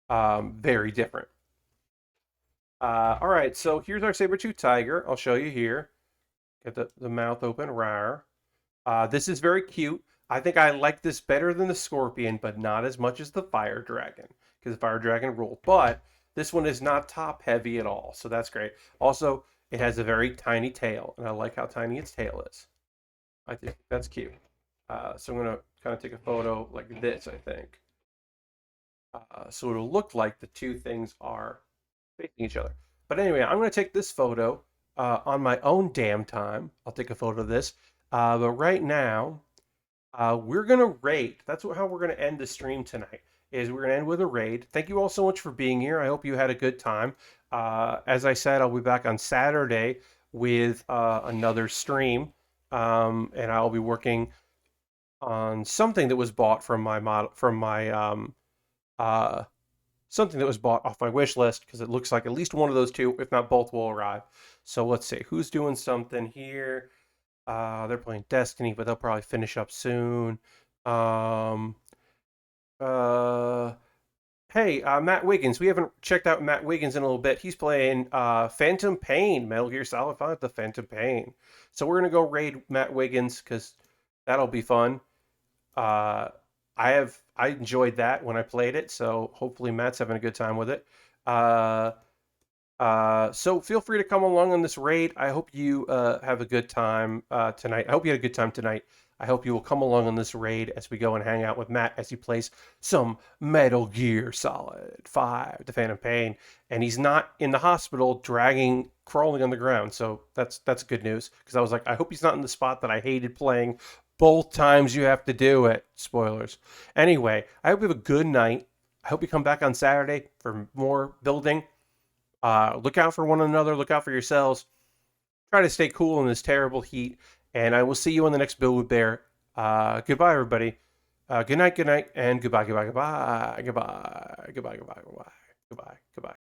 Speaker 1: Very different. All right, so here's our Saber-Tooth Tiger. I'll show you here. Get the mouth open, rawr. This is very cute. I think I like this better than the Scorpion, but not as much as the Fire Dragon, because the Fire Dragon ruled. But this one is not top heavy at all, so that's great. Also, it has a very tiny tail, and I like how tiny its tail is. I think that's cute. So I'm gonna kind of take a photo like this, I think. So it'll look like the two things are facing each other. But anyway, I'm gonna take this photo on my own damn time. I'll take a photo of this. But right now, we're gonna raid. That's how we're gonna end the stream tonight. Is we're gonna end with a raid. Thank you all so much for being here. I hope you had a good time. As I said, I'll be back on Saturday with another stream, and I'll be working on something that was bought from my model from my uh, something that was bought off my wish list because it looks like at least one of those two, if not both, will arrive. So let's see who's doing something here. They're playing Destiny, but they'll probably finish up soon. Um, uh, hey, Matt Wiggins. We haven't checked out Matt Wiggins in a little bit. He's playing Phantom Pain, Metal Gear Solid 5, The Phantom Pain. So we're gonna go raid Matt Wiggins because that'll be fun. Uh, I enjoyed that when I played it, so hopefully Matt's having a good time with it. Uh, so feel free to come along on this raid. I hope you have a good time tonight. I hope you had a good time tonight. I hope you will come along on this raid as we go and hang out with Matt as he plays some Metal Gear Solid 5, The Phantom Pain, and he's not in the hospital crawling on the ground. So that's good news because I was like, I hope he's not in the spot that I hated playing both times you have to do it. Spoilers. Anyway, I hope you have a good night. I hope you come back on Saturday for more building. Look out for one another. Look out for yourselves. Try to stay cool in this terrible heat. And I will see you on the next Build with Bear. Goodbye, everybody. Good night, and goodbye, goodbye, goodbye, goodbye, goodbye, goodbye, goodbye, goodbye, goodbye, goodbye.